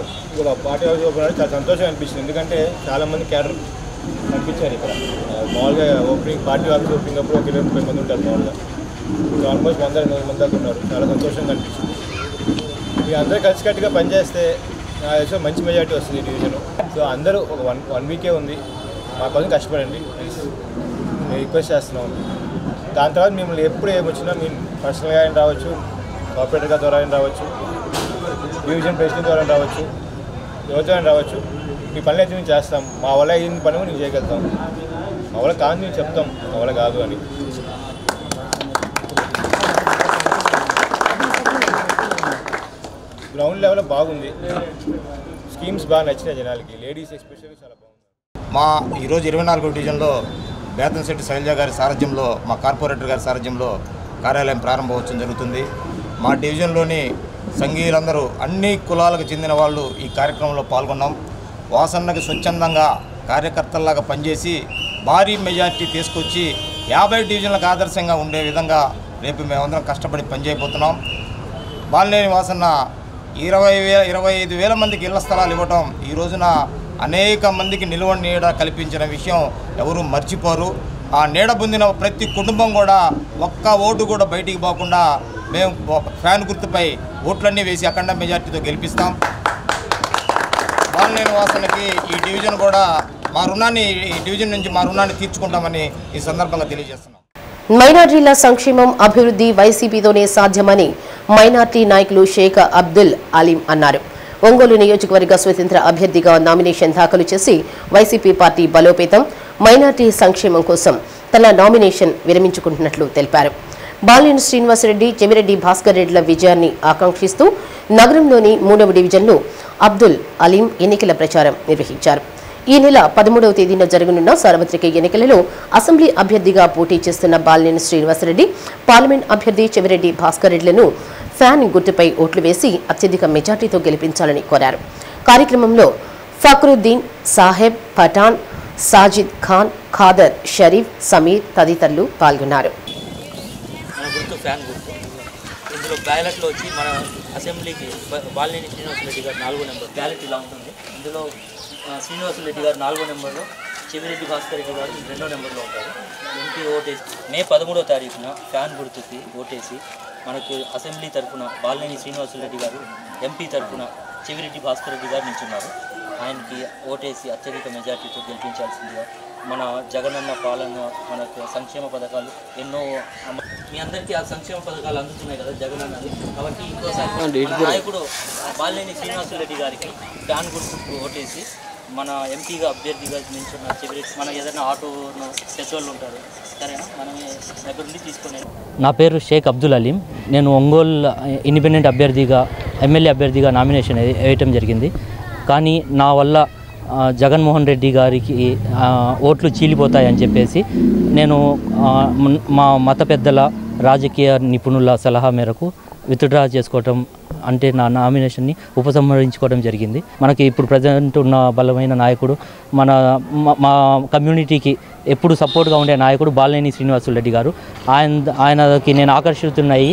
పార్టీ హౌస్ ఓపెన్ చాలా సంతోషం అనిపిస్తుంది. ఎందుకంటే చాలామంది క్యాడర్ కనిపించారు ఇక్కడ. మామూలుగా ఓపెనింగ్ పార్టీ ఆఫీస్ ఓపెనింగ్ అప్పుడు 120 మంది ఉంటారు మామూలుగా. ఆల్మోస్ట్ 100-100 మంది దాకా ఉన్నారు. చాలా సంతోషంగా అనిపిస్తుంది. మీరు అందరూ కలిసికట్టుగా పనిచేస్తే నాకు మంచి మెజార్టీ వస్తుంది ఈ డివిజన్. సో అందరూ ఒక వన్ వీకే ఉంది, మా కోసం కష్టపడండి ప్లీజ్, మేము రిక్వెస్ట్ చేస్తున్నాం. దాని తర్వాత మిమ్మల్ని ఎప్పుడు ఏమొచ్చినా మీరు పర్సనల్గా అయినా రావచ్చు, కార్పొరేటర్గా ద్వారా అయినా రావచ్చు, డివిజన్ ప్రెసిడెంట్ ద్వారా రావచ్చు, ఎవరితో రావచ్చు. మీ పనులు అయితే మేము చేస్తాం. మా వల్ల అయ్యింది పని నేను చేయగలుగుతాం. మా వల్ల కాదు మేము చెప్తాం, మా వల్ల కాదు అని. గ్రౌండ్ లెవెల్ బాగుంది, స్కీమ్స్ బాగా నచ్చినాయి జనాలకి, లేడీస్ ఎస్పెషల్లీ చాలా బాగుంది. మా ఈరోజు 24వ డివిజన్లో బేతంశెట్టి శైలజ గారి సారథ్యంలో, మా కార్పొరేటర్ గారి సారథ్యంలో కార్యాలయం ప్రారంభోత్సవం జరుగుతుంది. మా డివిజన్లోని సంఘీయులందరూ అన్ని కులాలకు చెందిన వాళ్ళు ఈ కార్యక్రమంలో పాల్గొన్నాం. వాసన్నకి స్వచ్ఛందంగా కార్యకర్తల్లాగా పనిచేసి భారీ మెజార్టీ తీసుకొచ్చి 50 డివిజన్లకు ఆదర్శంగా ఉండే విధంగా రేపు మేమందరం కష్టపడి పనిచేయబోతున్నాం. బాలినేని వాసన్న 25,000 మందికి ఇళ్ల స్థలాలు ఇవ్వటం, ఈ రోజున అనేక మందికి నిలువ నీడ కల్పించిన విషయం ఎవరు మర్చిపోరు. ఆ నీడ పొందిన ప్రతి కుటుంబం కూడా ఒక్క ఓటు కూడా బయటికి పోకుండా మేము ఫ్యాన్ గుర్తుపై ఓట్లన్నీ వేసి అఖండ మెజార్టీతో గెలిపిస్తాం. బాలినేని వాసనకి ఈ డివిజన్ కూడా మా రుణాన్ని, ఈ డివిజన్ నుంచి మా రుణాన్ని తీర్చుకుంటామని ఈ సందర్భంగా తెలియజేస్తున్నాం. మైనార్టీల సంక్షేమం, అభివృద్ధి వైసీపీతోనే సాధ్యమని మైనార్టీ నాయకులు షేక్ అబ్దుల్ అలీం అన్నారు. ఒంగోలు నియోజకవర్గ స్వతంత్ర అభ్యర్థిగా నామినేషన్ దాఖలు చేసి వైసీపీ పార్టీ బలోపేతం, మైనార్టీ సంక్షేమం కోసం తన నామినేషన్ విరమించుకుంటున్నట్లు తెలిపారు. బాలినేని శ్రీనివాసరెడ్డి, చెవిరెడ్డి భాస్కర్ రెడ్డిల విజయాన్ని ఆకాంక్షిస్తూ నగరంలోని 3వ డివిజన్లో అబ్దుల్ అలీం ఎన్నికల ప్రచారం నిర్వహించారు. ఈ నెల 13వ తేదీన జరగనున్న సార్వత్రిక ఎన్నికలలో అసెంబ్లీ అభ్యర్థిగా పోటీ చేస్తున్న బాలినేని శ్రీనివాసరెడ్డి, పార్లమెంట్ అభ్యర్థి చెవిరెడ్డి భాస్కర్ రెడ్డిలను ఫ్యాన్ గుర్తుపై ఓట్లు వేసి అత్యధిక మెజార్టీతో గెలిపించాలని కోరారు. కార్యక్రమంలో ఫక్రుద్దీన్, సాహెబ్, పఠాన్, సాజిద్ ఖాన్, ఖాదర్, షరీఫ్, సమీర్ తదితరులు పాల్గొన్నారు. ఇందులో బ్యాలెట్లో వచ్చి మన అసెంబ్లీకి బాలినేని శ్రీనివాసరెడ్డి గారు 4వ నెంబర్ బ్యాలెట్ ఇలా ఉంటుంది. ఇందులో శ్రీనివాసరెడ్డి గారు 4వ నెంబర్లో, చెవిరెడ్డి భాస్కర్ రెడ్డి గారు 2వ నెంబర్లో ఉంటారు. ఎంపీ ఓటేసి మే 13వ తారీఖున ఫ్యాన్ గుర్తుకి ఓటేసి మనకు అసెంబ్లీ తరఫున బాలినేని శ్రీనివాసరెడ్డి గారు, ఎంపీ తరఫున చెవిరెడ్డి భాస్కర్ రెడ్డి గారు నిల్చున్నారు. ఆయనకి ఓటేసి అత్యధిక మెజార్టీతో గెలిపించాల్సిందిగా. మన జగనన్న పాలన, మనకు సంక్షేమ పథకాలు ఎన్నో, మీ అందరికీ ఆ సంక్షేమ పథకాలు అందుతున్నాయి కదా జగనన్నది. కాబట్టి ఇంకోసారి నాయకుడు బాలినేని శ్రీనివాసరెడ్డి గారికి ఫ్యాన్ గుర్తుకు ఓటేసి మన ఎంపీగా అభ్యర్థిగా నిల్చున్న చెవిరెడ్డి, మన ఏదైనా ఆటోను తెచ్చోళ్ళు ఉంటారు, సరేనా, మనమే దగ్గర నుండి తీసుకునే. నా పేరు షేక్ అబ్దుల్ అలీం. నేను ఒంగోలు ఇండిపెండెంట్ అభ్యర్థిగా, ఎమ్మెల్యే అభ్యర్థిగా నామినేషన్ వేయటం జరిగింది. కానీ నా వల్ల జగన్మోహన్ రెడ్డి గారికి ఓట్లు చీలిపోతాయని చెప్పేసి నేను మా మత పెద్దల, రాజకీయ నిపుణుల సలహా మేరకు విత్డ్రా చేసుకోవటం, అంటే నా నామినేషన్ని ఉపసంహరించుకోవడం జరిగింది. మనకి ఇప్పుడు ప్రజెంట్ ఉన్న బలమైన నాయకుడు, మా కమ్యూనిటీకి ఎప్పుడు సపోర్ట్గా ఉండే నాయకుడు బాలినేని శ్రీనివాసరెడ్డి గారు. ఆయనకి నేను ఆకర్షితున్నాయి.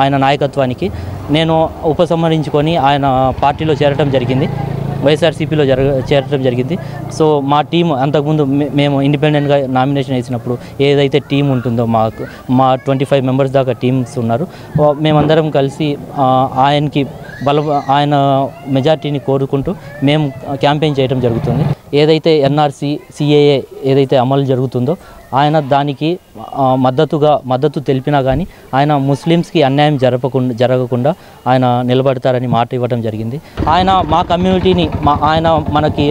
ఆయన నాయకత్వానికి నేను ఉపసంహరించుకొని ఆయన పార్టీలో చేరటం జరిగింది, వైఎస్ఆర్సీపీలో చేరటం జరిగింది. సో మా టీం అంతకుముందు మేము ఇండిపెండెంట్గా నామినేషన్ వేసినప్పుడు ఏదైతే టీం ఉంటుందో మా 25 మెంబర్స్ దాకా టీమ్స్ ఉన్నారు. మేమందరం కలిసి ఆయన మెజార్టీని కోరుకుంటూ మేము క్యాంపెయిన్ చేయడం జరుగుతుంది. ఏదైతే ఎన్ఆర్సీ, సిఏఏ ఏదైతే అమలు జరుగుతుందో ఆయన దానికి మద్దతు తెలిపినా కానీ ఆయన ముస్లిమ్స్కి అన్యాయం జరగకుండా ఆయన నిలబడతారని మాట ఇవ్వడం జరిగింది. ఆయన మా కమ్యూనిటీని ఆయన మనకి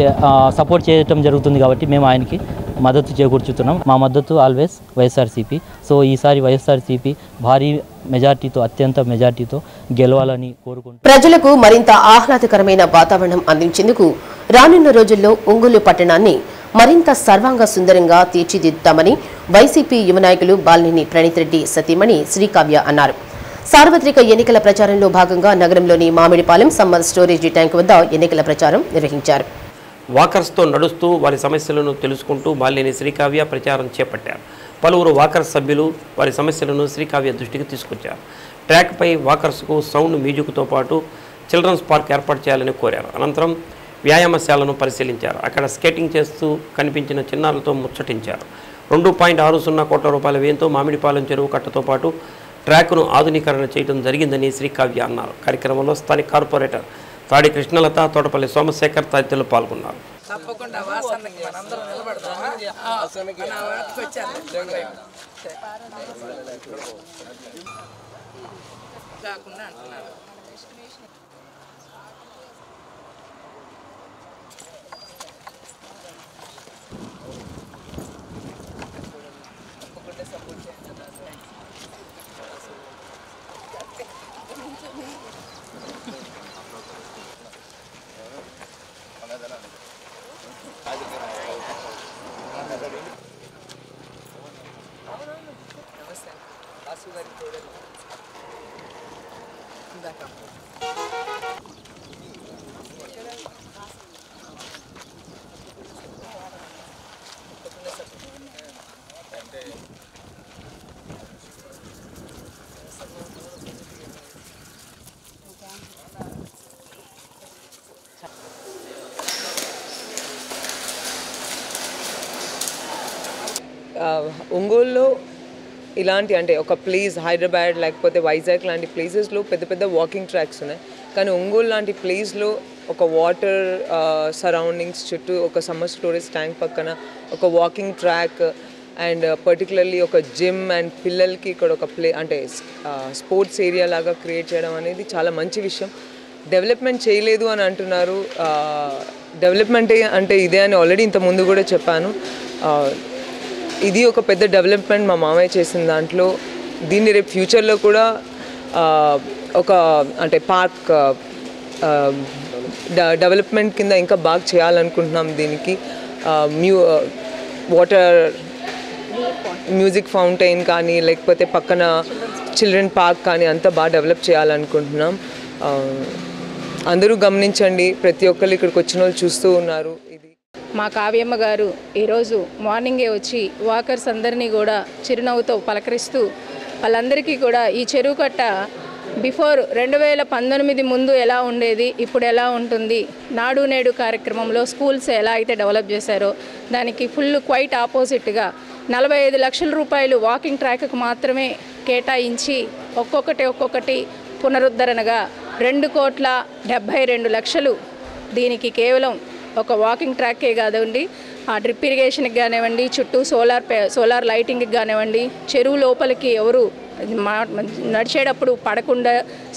సపోర్ట్ చేయడం జరుగుతుంది కాబట్టి మేము ఆయనకి మద్దతు చేకూర్చుతున్నాం. మా మద్దతు ఆల్వేస్ వైఎస్ఆర్సీపీ. సో ఈసారి వైఎస్ఆర్సీపీ భారీ మెజార్టీతో, అత్యంత మెజార్టీతో గెలవాలని కోరుకుంటున్నాం. ప్రజలకు మరింత ఆహ్లాదకరమైన వాతావరణం అందించేందుకు రానున్న రోజుల్లో ఒంగోలు పట్టణాన్ని మరింత సర్వాంగ సుందరంగా తీర్చిదిద్దుతామని వైసీపీ యువ నాయకులు బాలినేని ప్రణీత్ రెడ్డి సతీమణి శ్రీకావ్య అన్నారు. సార్వత్రిక ఎన్నికల ప్రచారంలో భాగంగా నగరంలోని మామిడిపాలెం సమ్మర్ స్టోరేజీ ట్యాంక్ వద్ద ఎన్నికల ప్రచారం నిర్వహించారు. వాకర్స్తో నడుస్తూ వారి సమస్యలను తెలుసుకుంటూ బాలినేని శ్రీకావ్య ప్రచారం చేపట్టారు. పలువురు వాకర్స్ సభ్యులు వారి సమస్యలను శ్రీకావ్య దృష్టికి తీసుకొచ్చారు. ట్రాక్పై వాకర్స్కు సౌండ్ మ్యూజిక్తో పాటు చిల్డ్రన్స్ పార్క్ ఏర్పాటు చేయాలని కోరారు. అనంతరం వ్యాయామశాలను పరిశీలించారు. అక్కడ స్కేటింగ్ చేస్తూ కనిపించిన చిన్నారులతో ముచ్చటించారు. 2.60 కోట్ల రూపాయల వ్యయంతో మామిడిపాలెం చెరువు కట్టతో పాటు ట్రాక్ను ఆధునీకరణ చేయడం జరిగిందని శ్రీకావ్య అన్నారు. కార్యక్రమంలో స్థానిక కార్పొరేటర్ తాడి కృష్ణలత, తోటపల్లి సోమశేఖర్ తదితరులు పాల్గొన్నారు. ఒంగోలులో ఇలాంటి అంటే ఒక ప్లేస్ హైదరాబాద్ లేకపోతే వైజాగ్ లాంటి ప్లేసెస్లో పెద్ద పెద్ద వాకింగ్ ట్రాక్స్ ఉన్నాయి. కానీ ఒంగోలు లాంటి ప్లేస్లో ఒక వాటర్ సరౌండింగ్స్ చుట్టూ ఒక సమ్మర్ స్టోరేజ్ ట్యాంక్ పక్కన ఒక వాకింగ్ ట్రాక్ అండ్ పర్టికులర్లీ ఒక జిమ్ అండ్ పిల్లలకి ఇక్కడ ఒక అంటే స్పోర్ట్స్ ఏరియా లాగా క్రియేట్ చేయడం అనేది చాలా మంచి విషయం. డెవలప్మెంట్ చేయలేదు అని అంటున్నారు. డెవలప్మెంట్ అంటే ఇదే అని ఆల్రెడీ ఇంతకుముందు కూడా చెప్పాను. ఇది ఒక పెద్ద డెవలప్మెంట్ మా మామయ్య చేసిన దాంట్లో. దీన్ని రేపు ఫ్యూచర్లో కూడా ఒక అంటే పార్క్ డెవలప్మెంట్ కింద ఇంకా బాగా చేయాలనుకుంటున్నాం. దీనికి వాటర్ మ్యూజిక్ ఫౌంటైన్ కానీ లేకపోతే పక్కన చిల్డ్రన్ పార్క్ కానీ అంతా బాగా డెవలప్ చేయాలనుకుంటున్నాం. అందరూ గమనించండి, ప్రతి ఒక్కరు ఇక్కడికి వచ్చిన వాళ్ళు చూస్తూ ఉన్నారు. ఇది మా కావ్యమ్మ గారు ఈరోజు మార్నింగే వచ్చి వాకర్స్ అందరినీ కూడా చిరునవ్వుతో పలకరిస్తూ వాళ్ళందరికీ కూడా ఈ చెరువు కట్ట బిఫోర్ 2019 ముందు ఎలా ఉండేది, ఇప్పుడు ఎలా ఉంటుంది, నాడు నేడు కార్యక్రమంలో స్కూల్స్ ఎలా అయితే డెవలప్ చేశారో దానికి క్వైట్ ఆపోజిట్గా 45 లక్షల రూపాయలు వాకింగ్ ట్రాక్కు మాత్రమే కేటాయించి ఒక్కొక్కటి పునరుద్ధరణగా 2,72,00,000 దీనికి కేవలం ఒక వాకింగ్ ట్రాక్కే కాదండి, ఆ డ్రిప్ ఇరిగేషన్కి కానివ్వండి, చుట్టూ సోలార్ లైటింగ్కి కానివ్వండి, చెరువు లోపలికి ఎవరు నడిచేటప్పుడు పడకుండా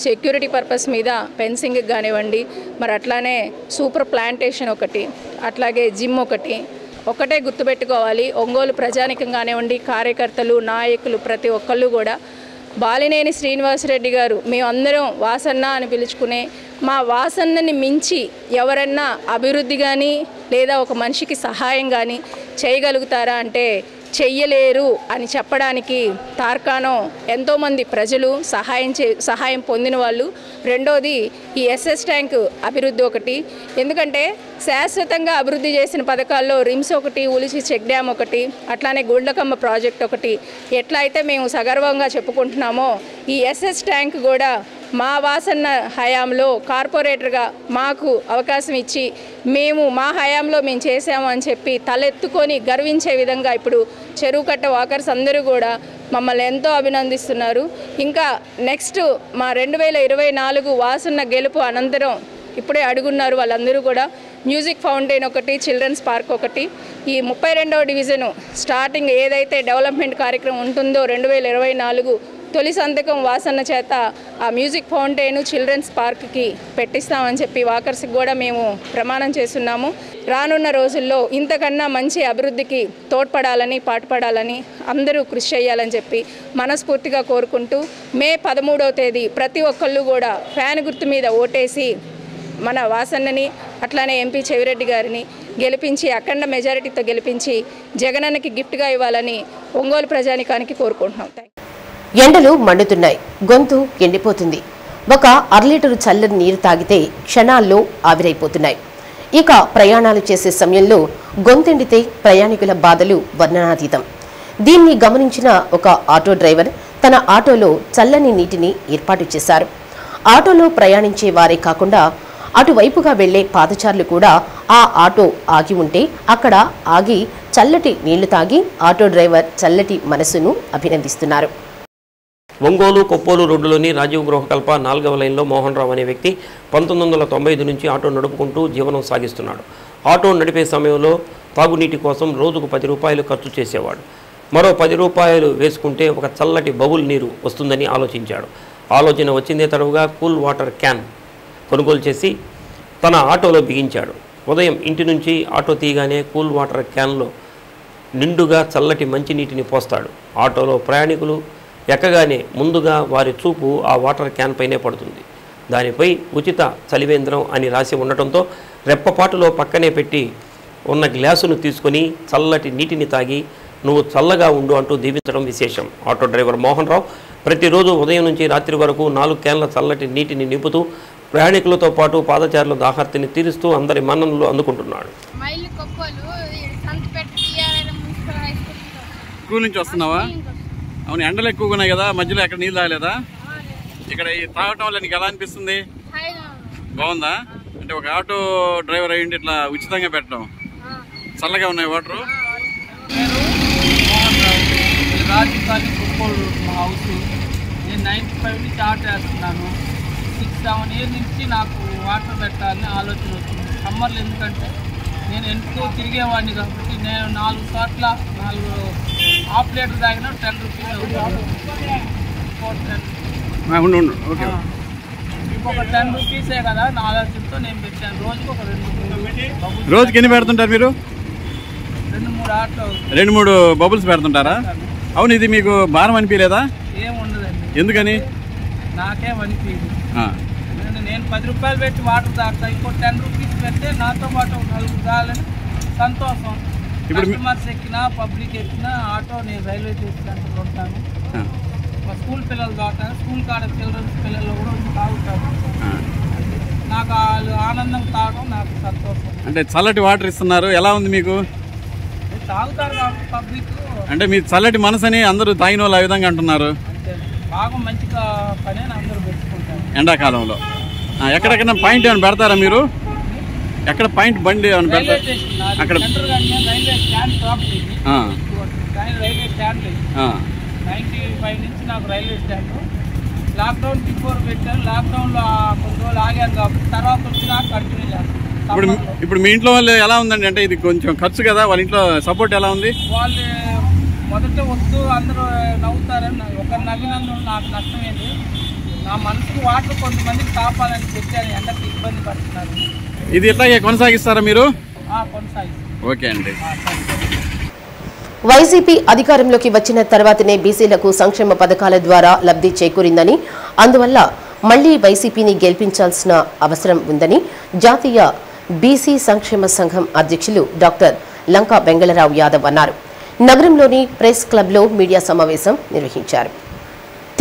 సెక్యూరిటీ పర్పస్ మీద ఫెన్సింగ్కి కానివ్వండి, మరి అట్లానే సూపర్ ప్లాంటేషన్ ఒకటి, అట్లాగే జిమ్ ఒకటే గుర్తుపెట్టుకోవాలి. ఒంగోలు ప్రజానికం కానివ్వండి, కార్యకర్తలు, నాయకులు ప్రతి ఒక్కళ్ళు కూడా బాలినేని శ్రీనివాసరెడ్డి గారు మేమందరం వాసన్న అని పిలుచుకునే మా వాసన్నని మించి ఎవరన్నా అభివృద్ధి కానీ లేదా ఒక మనిషికి సహాయం కానీ చేయగలుగుతారా అంటే చెయ్యలేరు అని చెప్పడానికి తార్కాణం ఎంతోమంది ప్రజలు సహాయం పొందిన వాళ్ళు. రెండోది ఈ ఎస్ఎస్ ట్యాంక్ అభివృద్ధి ఒకటి. ఎందుకంటే శాశ్వతంగా అభివృద్ధి చేసిన పథకాల్లో రిమ్స్ ఒకటి, ఉలిచి చెక్ డ్యామ్ ఒకటి, అట్లానే గుండ్లకమ్మ ప్రాజెక్ట్ ఒకటి. ఎట్లా అయితే మేము సగర్వంగా చెప్పుకుంటున్నామో ఈ ఎస్ఎస్ ట్యాంక్ కూడా మా వాసన్న హయాంలో కార్పొరేటర్గా మాకు అవకాశం ఇచ్చి మేము మా హయాంలో మేము చేసాము అని చెప్పి తలెత్తుకొని గర్వించే విధంగా ఇప్పుడు చెరువు కట్ట వాకర్స్ అందరూ కూడా మమ్మల్ని ఎంతో అభినందిస్తున్నారు. ఇంకా నెక్స్ట్ మా 2024 వాసన్న గెలుపు అనంతరం ఇప్పుడే అడుగున్నారు వాళ్ళందరూ కూడా మ్యూజిక్ ఫౌంటైన్ ఒకటి, చిల్డ్రన్స్ పార్క్ ఒకటి, ఈ 32వ డివిజను స్టార్టింగ్ ఏదైతే డెవలప్మెంట్ కార్యక్రమం ఉంటుందో 2024 తొలి సంతకం వాసన్న చేత ఆ మ్యూజిక్ ఫౌంటైన్, చిల్డ్రన్స్ పార్క్కి పెట్టిస్తామని చెప్పి వాకర్స్కి కూడా మేము ప్రమాణం చేస్తున్నాము. రానున్న రోజుల్లో ఇంతకన్నా మంచి అభివృద్ధికి తోడ్పడాలని, పాటుపడాలని, అందరూ కృషి చేయాలని చెప్పి మనస్ఫూర్తిగా కోరుకుంటూ మే 13వ తేదీ ప్రతి ఒక్కళ్ళు కూడా ఫ్యాన్ గుర్తు మీద ఓటేసి మన వాసన్నని అట్లానే ఎంపీ చెవిరెడ్డి గారిని గెలిపించి అఖండ మెజారిటీతో గెలిపించి జగనన్నకి గిఫ్ట్గా ఇవ్వాలని ఒంగోలు ప్రజానికానికి కోరుకుంటున్నాం. ఎండలు మండుతున్నాయి, గొంతు ఎండిపోతుంది. ఒక అరలీటరు చల్లని నీరు తాగితే క్షణాల్లో ఆవిరైపోతున్నాయి. ఇక ప్రయాణాలు చేసే సమయంలో గొంతెండితే ప్రయాణికుల బాధలు వర్ణనాతీతం. దీన్ని గమనించిన ఒక ఆటో డ్రైవర్ తన ఆటోలో చల్లని నీటిని ఏర్పాటు చేశారు. ఆటోలో ప్రయాణించే వారే కాకుండా అటువైపుగా వెళ్లే పాదచారులు కూడా ఆ ఆటో ఆగి ఉంటే అక్కడ ఆగి చల్లటి నీళ్లు తాగి ఆటో డ్రైవర్ చల్లటి మనసును అభినందిస్తున్నారు. ఒంగోలు కొప్పోలు రోడ్డులోని రాజీవ్ గృహకల్ప 4వ లైన్లో మోహన్ రావు అనే వ్యక్తి 1995 నుంచి ఆటో నడుపుకుంటూ జీవనం సాగిస్తున్నాడు. ఆటో నడిపే సమయంలో తాగునీటి కోసం రోజుకు 10 రూపాయలు ఖర్చు చేసేవాడు. మరో 10 రూపాయలు వేసుకుంటే ఒక చల్లటి బబుల్ నీరు వస్తుందని ఆలోచించాడు. ఆలోచన వచ్చిందే తడవుగా కూల్ వాటర్ క్యాన్ కొనుగోలు చేసి తన ఆటోలో బిగించాడు. ఉదయం ఇంటి నుంచి ఆటో తీయగానే కూల్ వాటర్ క్యాన్లో నిండుగా చల్లటి మంచినీటిని పోస్తాడు. ఆటోలో ప్రయాణికులు ఎక్కగానే ముందుగా వారి చూపు ఆ వాటర్ క్యాన్ పైనే పడుతుంది. దానిపై ఉచిత చలివేంద్రం అని రాసి ఉండటంతో రెప్పపాటులో పక్కనే పెట్టి ఉన్న గ్లాసును తీసుకొని చల్లటి నీటిని తాగి నువ్వు చల్లగా ఉండు అంటూ దీవించడం విశేషం. ఆటో డ్రైవర్ మోహన్ రావు ప్రతిరోజు ఉదయం నుంచి రాత్రి వరకు 4 క్యాన్ల చల్లటి నీటిని నింపుతూ ప్రయాణికులతో పాటు పాదచారుల దాహార్తిని తీరుస్తూ అందరి మన్ననలు అందుకుంటున్నాడు. స్కూల్ నుంచి వస్తున్నావా? అవును, ఎండలు ఎక్కువగా ఉన్నాయి కదా, మధ్యలో ఎక్కడ నీళ్ళు తాగలేదా? ఇక్కడ తాగటం వల్ల నీకు ఎలా అనిపిస్తుంది? బాగుందా? అంటే ఒక ఆటో డ్రైవర్ అయ్యింది ఇట్లా ఉచితంగా పెట్టడం. చల్లగా ఉన్నాయి వాటరు. రాజీవ్ కాలనీ కొప్పోలు మా హౌస్. నేను 95 నుంచి ఆటో వేస్తున్నాను. 6-7 ఇయర్స్ నుంచి నాకు వాటర్ పెట్టాలని ఆలోచన వచ్చింది. సమ్మర్లో ఎందుకంటే నేను ఎంతో తిరిగేవాడిని కాబట్టి నేను 4 చోట్ల 4 హాఫ్ లీటర్ తాగినా 10 రూపీస్ ఇంకొక 10 రూపీసే కదా నా ఆలోచనతో నేను పెట్టాను. రోజుకి ఒక 2-3 రోజుకి ఎన్ని పెడుతుంటారు మీరు? 2-3 ఆటో 2-3 బబుల్స్ పెడుతుంటారా? అవును, ఇది మీకు భారం అనిపించలేదా? ఏముండదండి. ఎందుకని? నాకేం అనిపించదు. నేను 10 రూపాయలు పెట్టి వాటర్ తాగుతా, ఇంకో 10 రూపీస్ పెడితే నాతో పాటు 4 తాగాలని సంతోషం. కస్టమర్స్ ఎక్కినా పబ్లిక్ ఎక్కినా ఆటో నేను రైల్వే స్టేషన్ ఉంటాను. మా స్కూల్ పిల్లలు తాగుతాను, స్కూల్ కాడ చిల్డ్రన్స్ పిల్లలు కూడా వచ్చి తాగుతారు. నాకు వాళ్ళు ఆనందం తాగడం నాకు సంతోషం. అంటే చల్లటి వాటర్ ఇస్తున్నారు, ఎలా ఉంది మీకు? తాగుతారు కాబట్టి పబ్లిక్ అంటే మీ చల్లటి మనసని అందరూ తాగిన వాళ్ళు ఆ విధంగా అంటున్నారు. బాగా మంచిగా పని అందరూ పెట్టుకుంటారు ఎండాకాలంలో. ఎక్కడెక్కడ పాయింట్ ఏమైనా పెడతారా మీరు? ఎక్కడ పాయింట్ బండి ఏమైనా పెడతారు అక్కడ? Railway stand property, railway stand 95 నుంచి నాకు రైల్వే స్టాండ్. లాక్డౌన్ బిఫోర్ పెట్టారు, లాక్డౌన్లో కొన్ని రోజులు ఆగాను కాబట్టి తర్వాత వచ్చి నాకు కంటిన్యూ చేస్తాను. ఇప్పుడు మీ ఇంట్లో వాళ్ళు ఎలా ఉందండి? అంటే ఇది కొంచెం ఖర్చు కదా, వాళ్ళ ఇంట్లో సపోర్ట్ ఎలా ఉంది? వాళ్ళు మొదట వద్దు అందరూ నవ్వుతారని ఒకరు నవ్వినందుకు నాకు నష్టమేంటి. నా మనసుకు వాటర్ కొంతమందికి కాపాలని చెప్పాను, ఎండకి ఇబ్బంది పడుతున్నారు. ఇది ఇట్లాగే కొనసాగిస్తారా మీరు? కొనసాగిస్తాను. ఓకే అండి. వైసీపీ అధికారంలోకి వచ్చిన తర్వాతనే బీసీలకు సంక్షేమ పథకాల ద్వారా లబ్ధి చేకూరిందని, అందువల్ల మళ్లీ వైసీపీని గెలిపించాల్సిన అవసరం ఉందని జాతీయ బీసీ సంక్షేమ సంఘం అధ్యక్షులు డాక్టర్ లంకా వెంగళరావు యాదవ్ అన్నారు. నగరంలోని ప్రెస్ క్లబ్లో మీడియా సమావేశం నిర్వహించారు.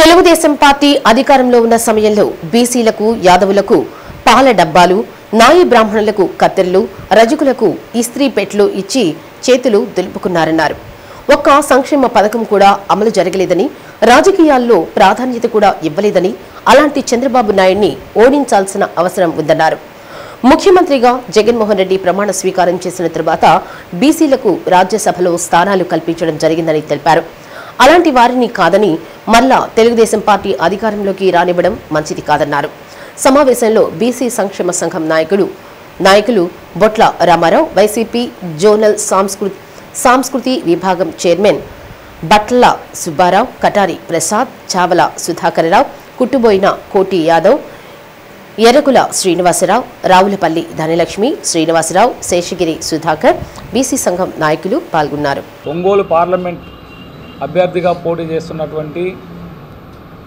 తెలుగుదేశం పార్టీ అధికారంలో ఉన్న సమయంలో బీసీలకు, యాదవులకు పాల డబ్బాలు, నాయి బ్రాహ్మణులకు కత్తెరలు, రజకులకు ఇస్త్రీ పెట్లు ఇచ్చి చేతులు దులుపుకున్నారన్నారు. ఒక్క సంక్షేమ పథకం కూడా అమలు జరగలేదని, రాజకీయాల్లో ప్రాధాన్యత కూడా ఇవ్వలేదని, అలాంటి చంద్రబాబు నాయుడిని ఓడించాల్సిన అవసరం ఉందన్నారు. ముఖ్యమంత్రిగా జగన్మోహన్ రెడ్డి ప్రమాణ స్వీకారం చేసిన తరువాత బీసీలకు రాజ్యసభలో స్థానాలు కల్పించడం జరిగిందని తెలిపారు. అలాంటి వారిని కాదని మరలా తెలుగుదేశం పార్టీ అధికారంలోకి రానివ్వడం మంచిది కాదన్నారు. సమావేశంలో బీసీ సంక్షేమ సంఘం నాయకులు బొట్ల రామారావు, వైసీపీ జోనల్ సంస్కృతి విభాగం చైర్మన్ బట్ల సుబ్బారావు, కటారి ప్రసాద్, చావల సుధాకరరావు, కుట్టుబోయిన కోటి యాదవ్, ఎర్రకుల శ్రీనివాసరావు, రావులపల్లి ధనలక్ష్మి, శ్రీనివాసరావు, శేషగిరి సుధాకర్, బీసీ సంఘం నాయకులు పాల్గొన్నారు. ఒంగోలు పార్లమెంట్ అభ్యర్థిగా పోటీ చేస్తున్నటువంటి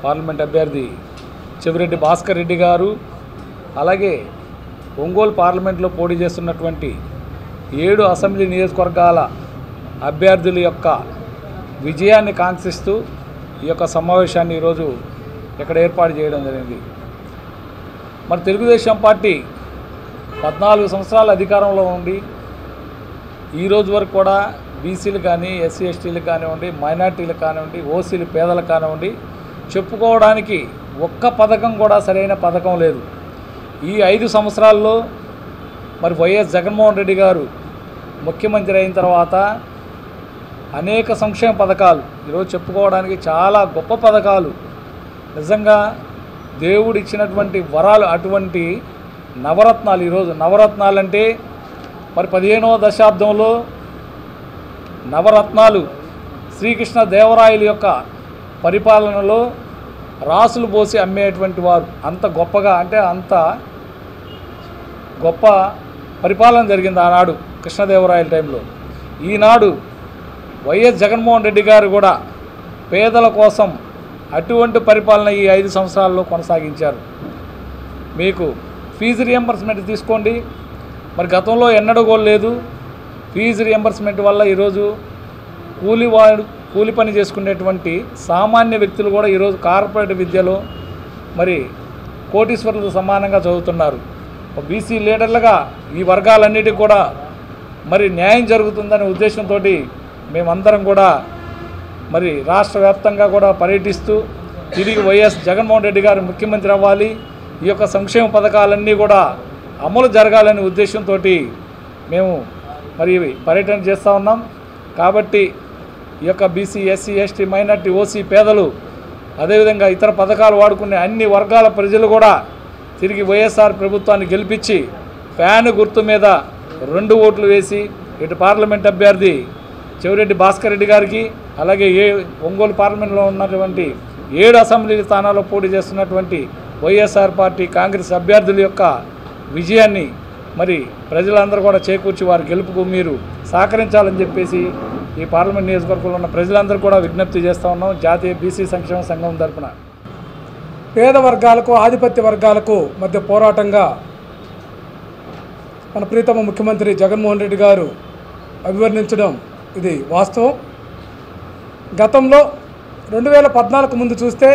పార్లమెంట్ అభ్యర్థి చెవిరెడ్డి భాస్కర్ రెడ్డి గారు, అలాగే ఒంగోలు పార్లమెంట్లో పోటీ చేస్తున్నటువంటి 7 అసెంబ్లీ నియోజకవర్గాల అభ్యర్థుల యొక్క విజయాన్ని కాంక్షిస్తూ ఈ యొక్క సమావేశాన్ని ఈరోజు ఇక్కడ ఏర్పాటు చేయడం జరిగింది. మరి తెలుగుదేశం పార్టీ 14 సంవత్సరాల అధికారంలో ఉండి ఈరోజు వరకు కూడా బీసీలు కానీ, ఎస్సీ ఎస్టీలకు కానివ్వండి, మైనార్టీలకు కానివ్వండి, ఓసీలు పేదలకు కానివ్వండి, చెప్పుకోవడానికి ఒక్క పథకం కూడా సరైన పథకం లేదు. ఈ 5 సంవత్సరాల్లో మరి వైఎస్ జగన్మోహన్ రెడ్డి గారు ముఖ్యమంత్రి అయిన తర్వాత అనేక సంక్షేమ పథకాలు ఈరోజు చెప్పుకోవడానికి చాలా గొప్ప పథకాలు, నిజంగా దేవుడు ఇచ్చినటువంటి వరాలు, అటువంటి నవరత్నాలు. ఈరోజు నవరత్నాలంటే మరి 15వ దశాబ్దంలో నవరత్నాలు శ్రీకృష్ణ దేవరాయల యొక్క పరిపాలనలో రాసులు పోసి అమ్మేటువంటి వారు. అంత గొప్పగా, అంటే అంత గొప్ప పరిపాలన జరిగింది ఆనాడు కృష్ణదేవరాయల టైంలో. ఈనాడు వైఎస్ జగన్మోహన్ రెడ్డి గారు కూడా పేదల కోసం అటువంటి పరిపాలన ఈ 5 సంవత్సరాల్లో కొనసాగించారు. మీకు ఫీజు రియంబర్స్మెంట్ తీసుకోండి, మరి గతంలో ఎన్నడూ కూడా లేదు. ఫీజు రియంబర్స్మెంట్ వల్ల ఈరోజు కూలి పని చేసుకునేటువంటి సామాన్య వ్యక్తులు కూడా ఈరోజు కార్పొరేట్ విద్యలో మరి కోటీశ్వరులతో సమానంగా చదువుతున్నారు. బీసీ లీడర్లుగా ఈ వర్గాలన్నిటికీ కూడా మరి న్యాయం జరుగుతుందనే ఉద్దేశంతో మేమందరం కూడా మరి రాష్ట్ర వ్యాప్తంగా కూడా పర్యటిస్తూ తిరిగి వైఎస్ జగన్మోహన్ రెడ్డి గారు ముఖ్యమంత్రి అవ్వాలి, ఈ యొక్క సంక్షేమ పథకాలన్నీ కూడా అమలు జరగాలనే ఉద్దేశంతో మేము మరి పర్యటన చేస్తూ ఉన్నాం. కాబట్టి ఈ యొక్క BC, SC, ST, minority, OC పేదలు, అదేవిధంగా ఇతర పథకాలు వాడుకునే అన్ని వర్గాల ప్రజలు కూడా తిరిగి వైఎస్ఆర్ ప్రభుత్వాన్ని గెలిపించి ఫ్యాన్ గుర్తు మీద 2 ఓట్లు వేసి ఇటు పార్లమెంట్ అభ్యర్థి చెవిరెడ్డి భాస్కర్ రెడ్డి గారికి, అలాగే ఒంగోలు పార్లమెంట్లో ఉన్నటువంటి 7 అసెంబ్లీ స్థానాల్లో పోటీ చేస్తున్నటువంటి వైఎస్ఆర్ పార్టీ కాంగ్రెస్ అభ్యర్థుల యొక్క విజయాన్ని మరి ప్రజలందరూ కూడా చేకూర్చి వారి గెలుపుకు మీరు సహకరించాలని చెప్పేసి ఈ పార్లమెంట్ నియోజకవర్గంలో ఉన్న ప్రజలందరూ కూడా విజ్ఞప్తి చేస్తూ ఉన్నాం. జాతీయ బీసీ సంక్షేమ సంఘం తరపున పేద వర్గాలకు, ఆధిపత్య వర్గాలకు మధ్య పోరాటంగా మన ప్రీతమ ముఖ్యమంత్రి జగన్మోహన్ రెడ్డి గారు అభివర్ణించడం ఇది వాస్తవం. గతంలో 2014 ముందు చూస్తే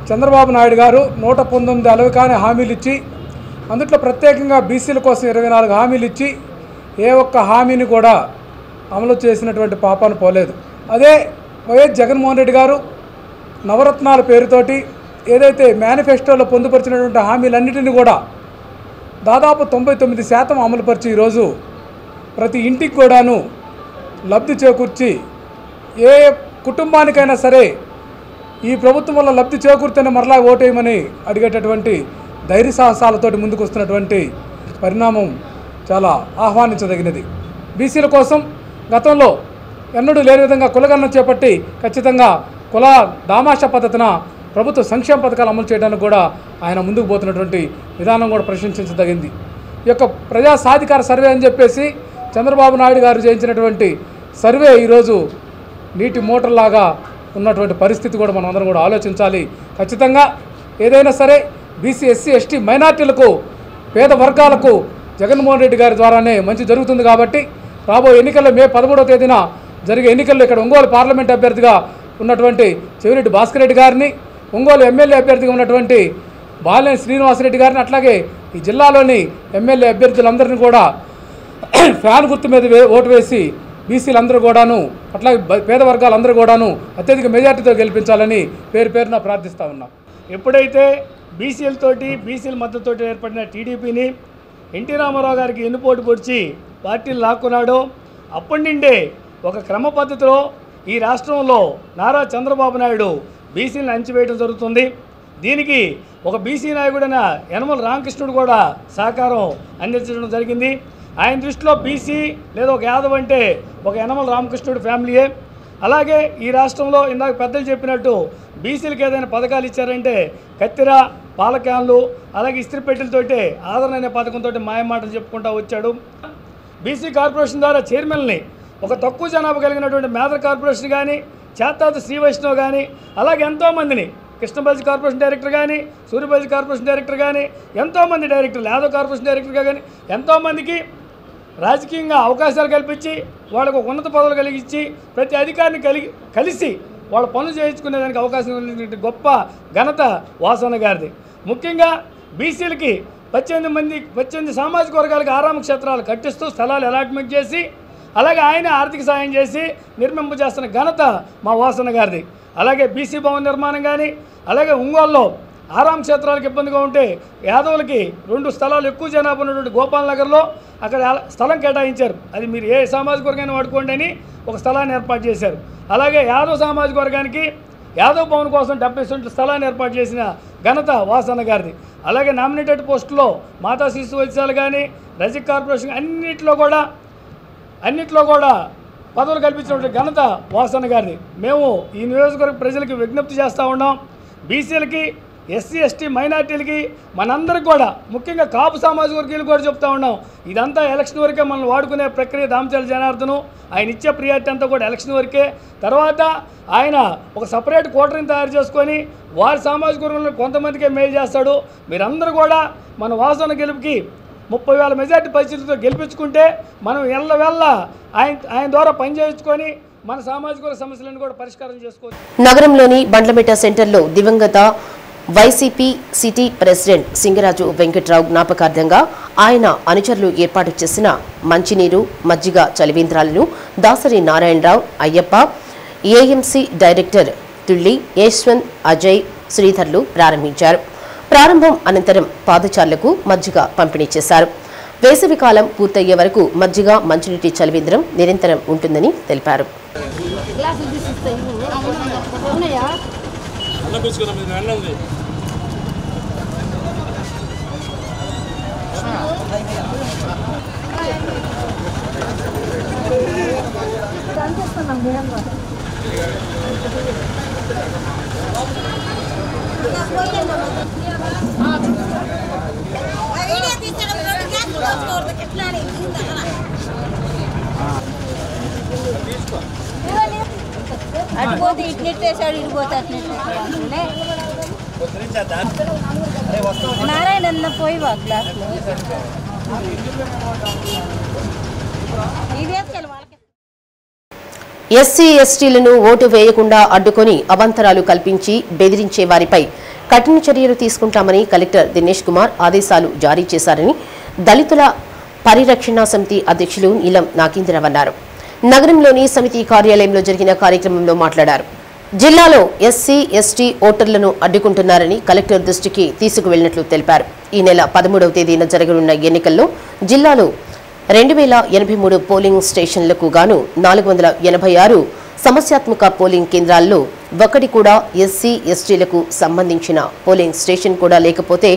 చంద్రబాబు నాయుడు గారు 119 అలవికాని హామీలు ఇచ్చి అందుట్లో ప్రత్యేకంగా బీసీల కోసం 24 హామీలు ఇచ్చి ఏ ఒక్క హామీని కూడా అమలు చేసినటువంటి పాపాను పోలేదు. అదే వైఎస్ జగన్మోహన్ రెడ్డి గారు నవరత్నాల పేరుతోటి ఏదైతే మేనిఫెస్టోలో పొందుపరిచినటువంటి హామీలన్నిటిని కూడా దాదాపు 99% అమలుపరిచి ఈరోజు ప్రతి ఇంటికి కూడాను లబ్ధి చేకూర్చి ఏ కుటుంబానికైనా సరే ఈ ప్రభుత్వం వల్ల లబ్ధి చేకూర్తేనే మరలా ఓటేయమని అడిగేటటువంటి ధైర్య సాహసాలతోటి ముందుకు వస్తున్నటువంటి పరిణామం చాలా ఆహ్వానించదగినది. బీసీల కోసం గతంలో ఎన్నడూ లేని విధంగా కులగణన చేపట్టి ఖచ్చితంగా కుల దామాషా పద్ధతిన ప్రభుత్వ సంక్షేమ పథకాలు అమలు చేయడానికి కూడా ఆయన ముందుకు పోతున్నటువంటి విధానం కూడా ప్రశంసించదగింది. ఈ యొక్క ప్రజా సాధికార సర్వే అని చెప్పేసి చంద్రబాబు నాయుడు గారు చేయించినటువంటి సర్వే ఈరోజు నీటి మోటార్లాగా ఉన్నటువంటి పరిస్థితి కూడా మనం అందరం కూడా ఆలోచించాలి. ఖచ్చితంగా ఏదైనా సరే బీసీ ఎస్సీ ఎస్టీ మైనార్టీలకు పేద వర్గాలకు జగన్మోహన్ రెడ్డి గారి ద్వారానే మంచి జరుగుతుంది. కాబట్టి రాబోయే ఎన్నికల్లో మే 13వ తేదీన జరిగే ఎన్నికల్లో ఇక్కడ ఒంగోలు పార్లమెంట్ అభ్యర్థిగా ఉన్నటువంటి చెవిరెడ్డి భాస్కర్ రెడ్డి గారిని, ఒంగోలు ఎమ్మెల్యే అభ్యర్థిగా ఉన్నటువంటి బాలినేని శ్రీనివాసరెడ్డి గారిని, అట్లాగే ఈ జిల్లాలోని ఎమ్మెల్యే అభ్యర్థులందరినీ కూడా ఫ్యాన్ గుర్తు మీద ఓటు వేసి బీసీలందరూ కూడాను అట్లాగే పేద వర్గాలందరూ కూడాను అత్యధిక మెజార్టీతో గెలిపించాలని పేరున ప్రార్థిస్తూ ఉన్నాం. ఎప్పుడైతే బీసీల మద్దతుతో ఏర్పడిన టీడీపీని ఎన్టీ రామారావు గారికి ఎన్నుపోటు పొడిచి పార్టీలు లాక్కున్నాడో అప్పటి నుండే ఒక క్రమ పద్ధతిలో ఈ రాష్ట్రంలో నారా చంద్రబాబు నాయుడు బీసీలను అణచివేయడం జరుగుతుంది. దీనికి ఒక బీసీ నాయకుడైన యనమల రామకృష్ణుడు కూడా సహకారం అందించడం జరిగింది. ఆయన దృష్టిలో బీసీ లేదా ఒక యాదవ్ అంటే ఒక యనమల రామకృష్ణుడు ఫ్యామిలీయే. అలాగే ఈ రాష్ట్రంలో ఇందాక పెద్దలు చెప్పినట్టు బీసీలకు ఏదైనా పథకాలు ఇచ్చారంటే కత్తిర, పాలక్యాన్లు, అలాగే ఇస్త్రీపెట్టెలతోటి ఆదరణ అనే పథకంతో మాయమాటలు చెప్పుకుంటూ వచ్చాడు. బీసీ కార్పొరేషన్ ద్వారా చైర్మన్ని ఒక తక్కువ జనాభా కలిగినటువంటి మేదర్ కార్పొరేషన్ కానీ, చేతాత శ్రీ వైష్ణవ్ కానీ, అలాగే ఎంతోమందిని కృష్ణబల్జీ కార్పొరేషన్ డైరెక్టర్ కానీ, సూర్యబల్జీ కార్పొరేషన్ డైరెక్టర్ కానీ, ఎంతోమంది డైరెక్టర్లు, యాదవ్ కార్పొరేషన్ డైరెక్టర్గా కానీ ఎంతోమందికి రాజకీయంగా అవకాశాలు కల్పించి వాళ్ళకు ఉన్నత పదవులు కలిగించి ప్రతి అధికారిని కలిసి వాళ్ళ పనులు చేయించుకునేదానికి అవకాశం ఉన్నటువంటి గొప్ప ఘనత వాసన్న గారిది. ముఖ్యంగా బీసీలకి 18 సామాజిక వర్గాలకు ఆరామ క్షేత్రాలు కట్టిస్తూ స్థలాలు అలాట్మెంట్ చేసి అలాగే ఆయన ఆర్థిక సాయం చేసి నిర్మింపజేస్తున్న ఘనత మా వాసన్న గారిది. అలాగే బీసీ భవన్ నిర్మాణం కానీ, అలాగే ఒంగోలులో ఆరామ క్షేత్రాలకు ఇబ్బందిగా ఉంటే యాదవులకి 2 స్థలాలు ఎక్కువ జనాభా ఉన్నటువంటి గోపాల్ నగర్లో అక్కడ స్థలం కేటాయించారు. అది మీరు ఏ సామాజిక వర్గాన్ని వాడుకోండి అని ఒక స్థలాన్ని ఏర్పాటు చేశారు. అలాగే యాదవ్ సామాజిక వర్గానికి యాదవ్ భవన్ కోసం 70 సెంట్ల స్థలాన్ని ఏర్పాటు చేసిన ఘనత వాసన్న గారిది. అలాగే నామినేటెడ్ పోస్టులో మాతా శిశు వైద్యశాల కానీ, రజిక్ కార్పొరేషన్ అన్నిట్లో కూడా పదవులు కల్పించినటువంటి ఘనత వాసన్న గారిది. మేము ఈ నియోజకవర్గ ప్రజలకి విజ్ఞప్తి చేస్తూ ఉన్నాం. బీసీలకి, ఎస్సీ ఎస్టీ మైనార్టీలకి, మనందరికి కూడా ముఖ్యంగా కాపు సామాజిక వర్గీయులు కూడా చెప్తా ఉన్నాం. ఇదంతా ఎలక్షన్ వరకే మనం వాడుకునే ప్రక్రియ. దామచర్ల జనార్దను ఆయన ఇచ్చే ప్రియారిటీ అంతా కూడా ఎలక్షన్ వరకే. తర్వాత ఆయన ఒక సపరేట్ కోటరీని తయారు చేసుకొని వారి సామాజిక వర్గంలో కొంతమందికే మేలు చేస్తాడు. మీరందరూ కూడా మన వాసన గెలుపుకి 30,000 మెజార్టీ పరిస్థితులతో గెలిపించుకుంటే మనం ఎల్లవెల్ల ఆయన ద్వారా పనిచేయించుకొని మన సామాజిక వర్గ సమస్యలను కూడా పరిష్కారం చేసుకోవచ్చు. నగరంలోని బండ్లమేట సెంటర్లో దివంగత YCP city president Singaraju Venkata Rao జ్ఞాపకార్థంగా ఆయన అనుచరులు ఏర్పాటు చేసిన మంచినీరు, మజ్జిగ చలివేంద్రాలను దాసరి నారాయణరావు, అయ్యప్ప, ఏఎంసీ డైరెక్టర్ తుళ్లి, యశ్వంత్, అజయ్, శ్రీధర్లు ప్రారంభించారు. ప్రారంభం అనంతరం పాదచారులకు మజ్జిగ పంపిణీ చేశారు. వేసవికాలం పూర్తయ్యే వరకు మజ్జిగ, మంచినీటి చలివేంద్రం నిరంతరం ఉంటుందని తెలిపారు. అటుపోతే ఇట్నెట్టేసాడు, ఇటుపోతే అట్నెట్టే. నారాయణ పోయి వా క్లాస్లో ఎస్సీ ఎస్టీలను ఓటు వేయకుండా అడ్డుకొని అవాంతరాలు కల్పించి బెదిరించే వారిపై కఠిన చర్యలు తీసుకుంటామని కలెక్టర్ దినేష్ కుమార్ ఆదేశాలు జారీ చేశారని దళితుల పరిరక్షణ సమితి అధ్యక్షులు నీలం నాగేంద్రరావు అన్నారు. నగరంలోని సమితి కార్యాలయంలో జరిగిన కార్యక్రమంలో మాట్లాడారు. జిల్లాలో ఎస్సీ ఎస్టీ ఓటర్లను అడ్డుకుంటున్నారని కలెక్టర్ దృష్టికి తీసుకువెళ్లినట్లు తెలిపారు. ఈ నెల 13వ తేదీన జరగనున్న ఎన్నికల్లో జిల్లాలో 2083 పోలింగ్ స్టేషన్లకు గాను 486 సమస్యాత్మక పోలింగ్ కేంద్రాల్లో ఒకటి కూడా ఎస్సీ ఎస్టీలకు సంబంధించిన పోలింగ్ స్టేషన్ కూడా లేకపోతే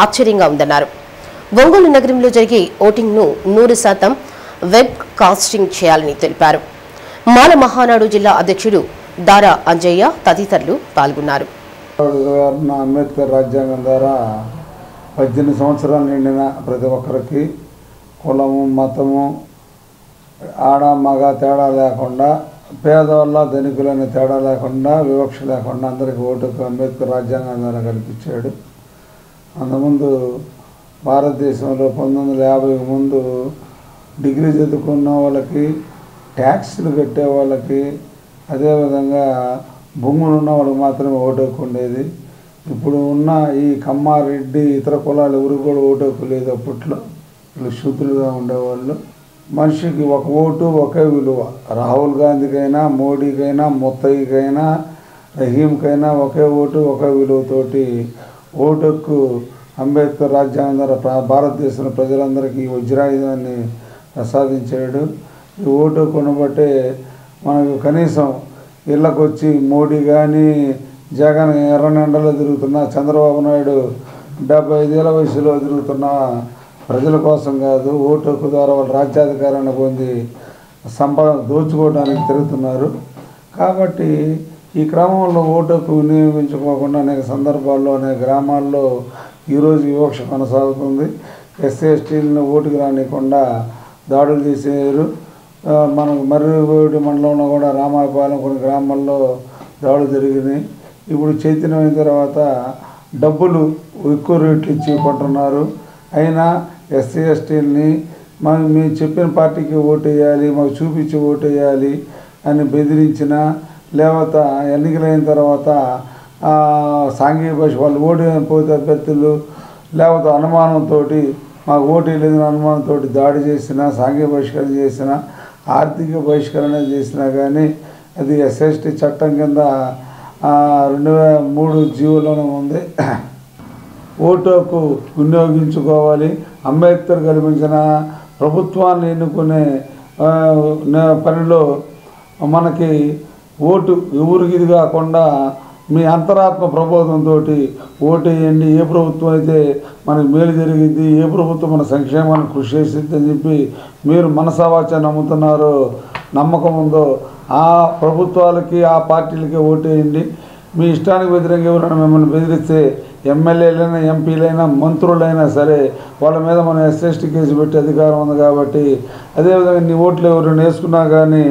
ఆశ్చర్యంగా ఉందన్నారు. ఒంగోలు నగరంలో జరిగే ఓటింగ్ను 100% వెబ్ కాస్టింగ్ చేయాలని తెలిపారు. మాల మహానాడు జిల్లా అధ్యక్షుడు దారా అంజయ్య తదితరులు పాల్గొన్నారు. అంబేద్కర్ రాజ్యాంగం ద్వారా 18 సంవత్సరాలు నిండిన ప్రతి ఒక్కరికి కులము మతము ఆడ మగ తేడా లేకుండా పేదవాళ్ళ ధనికులనే తేడా లేకుండా వివక్ష లేకుండా అందరికీ ఓటుకు అంబేద్కర్ రాజ్యాంగం ద్వారా కల్పించాడు. అంతకుముందు భారతదేశంలో 1950 ముందు డిగ్రీ చదువుకున్న వాళ్ళకి ట్యాక్స్లు కట్టే వాళ్ళకి అదేవిధంగా భూములు ఉన్న వాళ్ళకి మాత్రమే ఓటు హక్కు ఉండేది. ఇప్పుడు ఉన్న ఈ కమ్మారెడ్డి ఇతర కులాలు ఎవరికి కూడా ఓటు హక్కు లేదు. అప్పట్లో వీళ్ళు శూద్రులుగా ఉండేవాళ్ళు. మనిషికి ఒక ఓటు ఒకే విలువ. రాహుల్ గాంధీకైనా మోడీకైనా ముత్తయ్యకైనా రహీంకైనా ఒకే ఓటు ఒకే విలువతోటి ఓటు హక్కు అంబేద్కర్ రాజ్యాంగం ద్వారా భారతదేశంలో ప్రజలందరికీ వజ్రాయుధాన్ని ప్రసాదించాడు. ఈ ఓటు కొనబట్టే మనకు కనీసం ఇళ్ళకు వచ్చి మోడీ కానీ జగన్ ఎర్రనెండలో తిరుగుతున్న చంద్రబాబు నాయుడు 75 ఏళ్ల వయసులో తిరుగుతున్న ప్రజల కోసం కాదు, ఓటు హక్కు ద్వారా వాళ్ళు రాజ్యాధికారాన్ని పొంది సంపద దోచుకోవడానికి తిరుగుతున్నారు. కాబట్టి ఈ క్రమంలో ఓటు హక్కు వినియోగించుకోకుండా అనేక సందర్భాల్లో అనేక గ్రామాల్లో ఈరోజు వివక్ష కొనసాగుతుంది. ఎస్సీ ఎస్టీలను ఓటుకు రానికుండా దాడులు చేసేవారు. మనకు మర్రిగూడి మండలంలో కూడా రామాయపాలెం కొన్ని గ్రామాల్లో దాడులు జరిగినాయి. ఇప్పుడు చైతన్యమైన తర్వాత డబ్బులు ఎక్కువ రేట్లు ఇచ్చి కొంటున్నారు. అయినా ఎస్సీ ఎస్టీలని మేము చెప్పిన పార్టీకి ఓటు వేయాలి, మాకు చూపించి ఓటు వేయాలి అని బెదిరించిన లేకపోతే ఎన్నికలైన తర్వాత సాంఘిక భాష వాళ్ళు ఓటు పోతే అభ్యర్థులు లేకపోతే అనుమానంతో మాకు ఓటు లేదని అనుమానంతో దాడి చేసిన సాంఘిక బహిష్కరణ చేసిన ఆర్థిక బహిష్కరణ చేసినా కానీ అది ఎస్ఎస్టీ చట్టం కింద 2003 జీవోలోనే ఉంది. ఓటు హక్కు వినియోగించుకోవాలి. అంబేద్కర్ కల్పించిన ప్రభుత్వాన్ని ఎన్నుకునే పనిలో మనకి ఓటు ఎవరికి ఇది కాకుండా మీ అంతరాత్మ ప్రబోధంతో ఓటు వేయండి. ఏ ప్రభుత్వం అయితే మనకు మేలు జరిగింది, ఏ ప్రభుత్వం మన సంక్షేమాన్ని కృషి చేసింది అని చెప్పి మీరు మనసావాచ నమ్ముతున్నారో నమ్మకం ఉందో ఆ ప్రభుత్వాలకి ఆ పార్టీలకి ఓటు వేయండి. మీ ఇష్టానికి వ్యతిరేకంగా ఎవరైనా మిమ్మల్ని బెదిరిస్తే ఎమ్మెల్యేలైనా ఎంపీలైనా మంత్రులైనా సరే వాళ్ళ మీద మనం ఎస్ఎస్టీ కేసు పెట్టే అధికారం ఉంది. కాబట్టి అదేవిధంగా నీ ఓట్లు ఎవరైనా వేసుకున్నా కానీ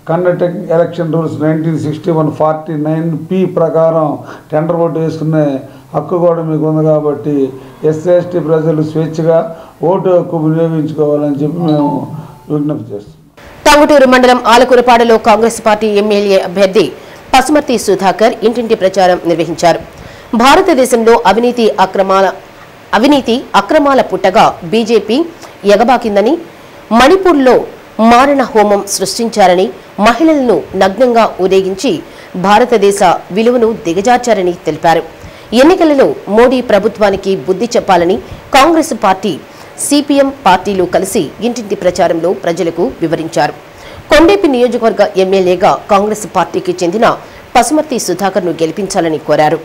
కండక్టింగ్ ఎలక్షన్ రూల్స్ 1961 49P ప్రకారం టెండర్ ఓటు వేసుకునే హక్కు కూడా మీకు ఉంది. కాబట్టి ఎస్సీ ప్రజలు స్వేచ్ఛగా ఓటు హక్కు వినియోగించుకోవాలని చెప్పి మేము విజ్ఞప్తి చేస్తున్నాం. టంగుటూరు మండలం ఆలకూరపాడులో కాంగ్రెస్ పార్టీ ఎమ్మెల్యే అభ్యర్థి పసుమర్తి సుధాకర్ ఇంటింటి ప్రచారం నిర్వహించారు. భారతదేశంలో అవినీతి అక్రమాల పుట్టగా బీజేపీ ఎగబాకిందని, మణిపూర్లో మారణ హోమం సృష్టించారని, మహిళలను నగ్నంగా ఊరేగించి భారతదేశ విలువను దిగజార్చారని తెలిపారు. ఎన్నికలలో మోడీ ప్రభుత్వానికి బుద్ధి చెప్పాలని కాంగ్రెస్ పార్టీ సిపిఎం పార్టీలు కలిసి ఇంటింటి ప్రచారంలో ప్రజలకు వివరించారు. కొండేపి నియోజకవర్గ ఎమ్మెల్యేగా కాంగ్రెస్ పార్టీకి చెందిన పసుమర్తి సుధాకర్ను గెలిపించాలని కోరారు.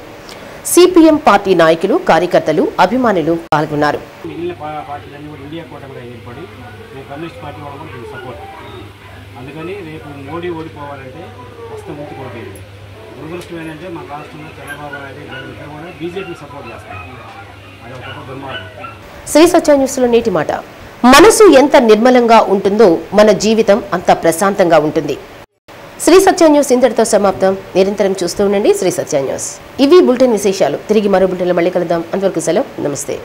సిపిఎం పార్టీ నాయకులు, కార్యకర్తలు, అభిమానులు పాల్గొన్నారు. అందుకని రేపు మోడీ ఓడిపోవాలంటే ప్రస్తుతం ముందుకు ఓటేది. దురదృష్టం ఏంటంటే మన రాష్ట్రంలో చంద్రబాబు నాయుడు కూడా బీజేపీ సపోర్ట్ చేస్తారు. అది ఒక దుర్మార్గం. శ్రీ సత్య న్యూస్లో నేటి మాట. మనసు ఎంత నిర్మలంగా ఉంటుందో మన జీవితం అంత ప్రశాంతంగా ఉంటుంది. శ్రీ సత్య న్యూస్ ఇంతటితో సమాప్తం. నిరంతరం చూస్తూ ఉండండి శ్రీ సత్య న్యూస్. ఇవి బులెటిన్ విశేషాలు. తిరిగి మరో బులెటిన్లో మళ్ళీ కలుద్దాం. అంతవరకు సెలవు. నమస్తే.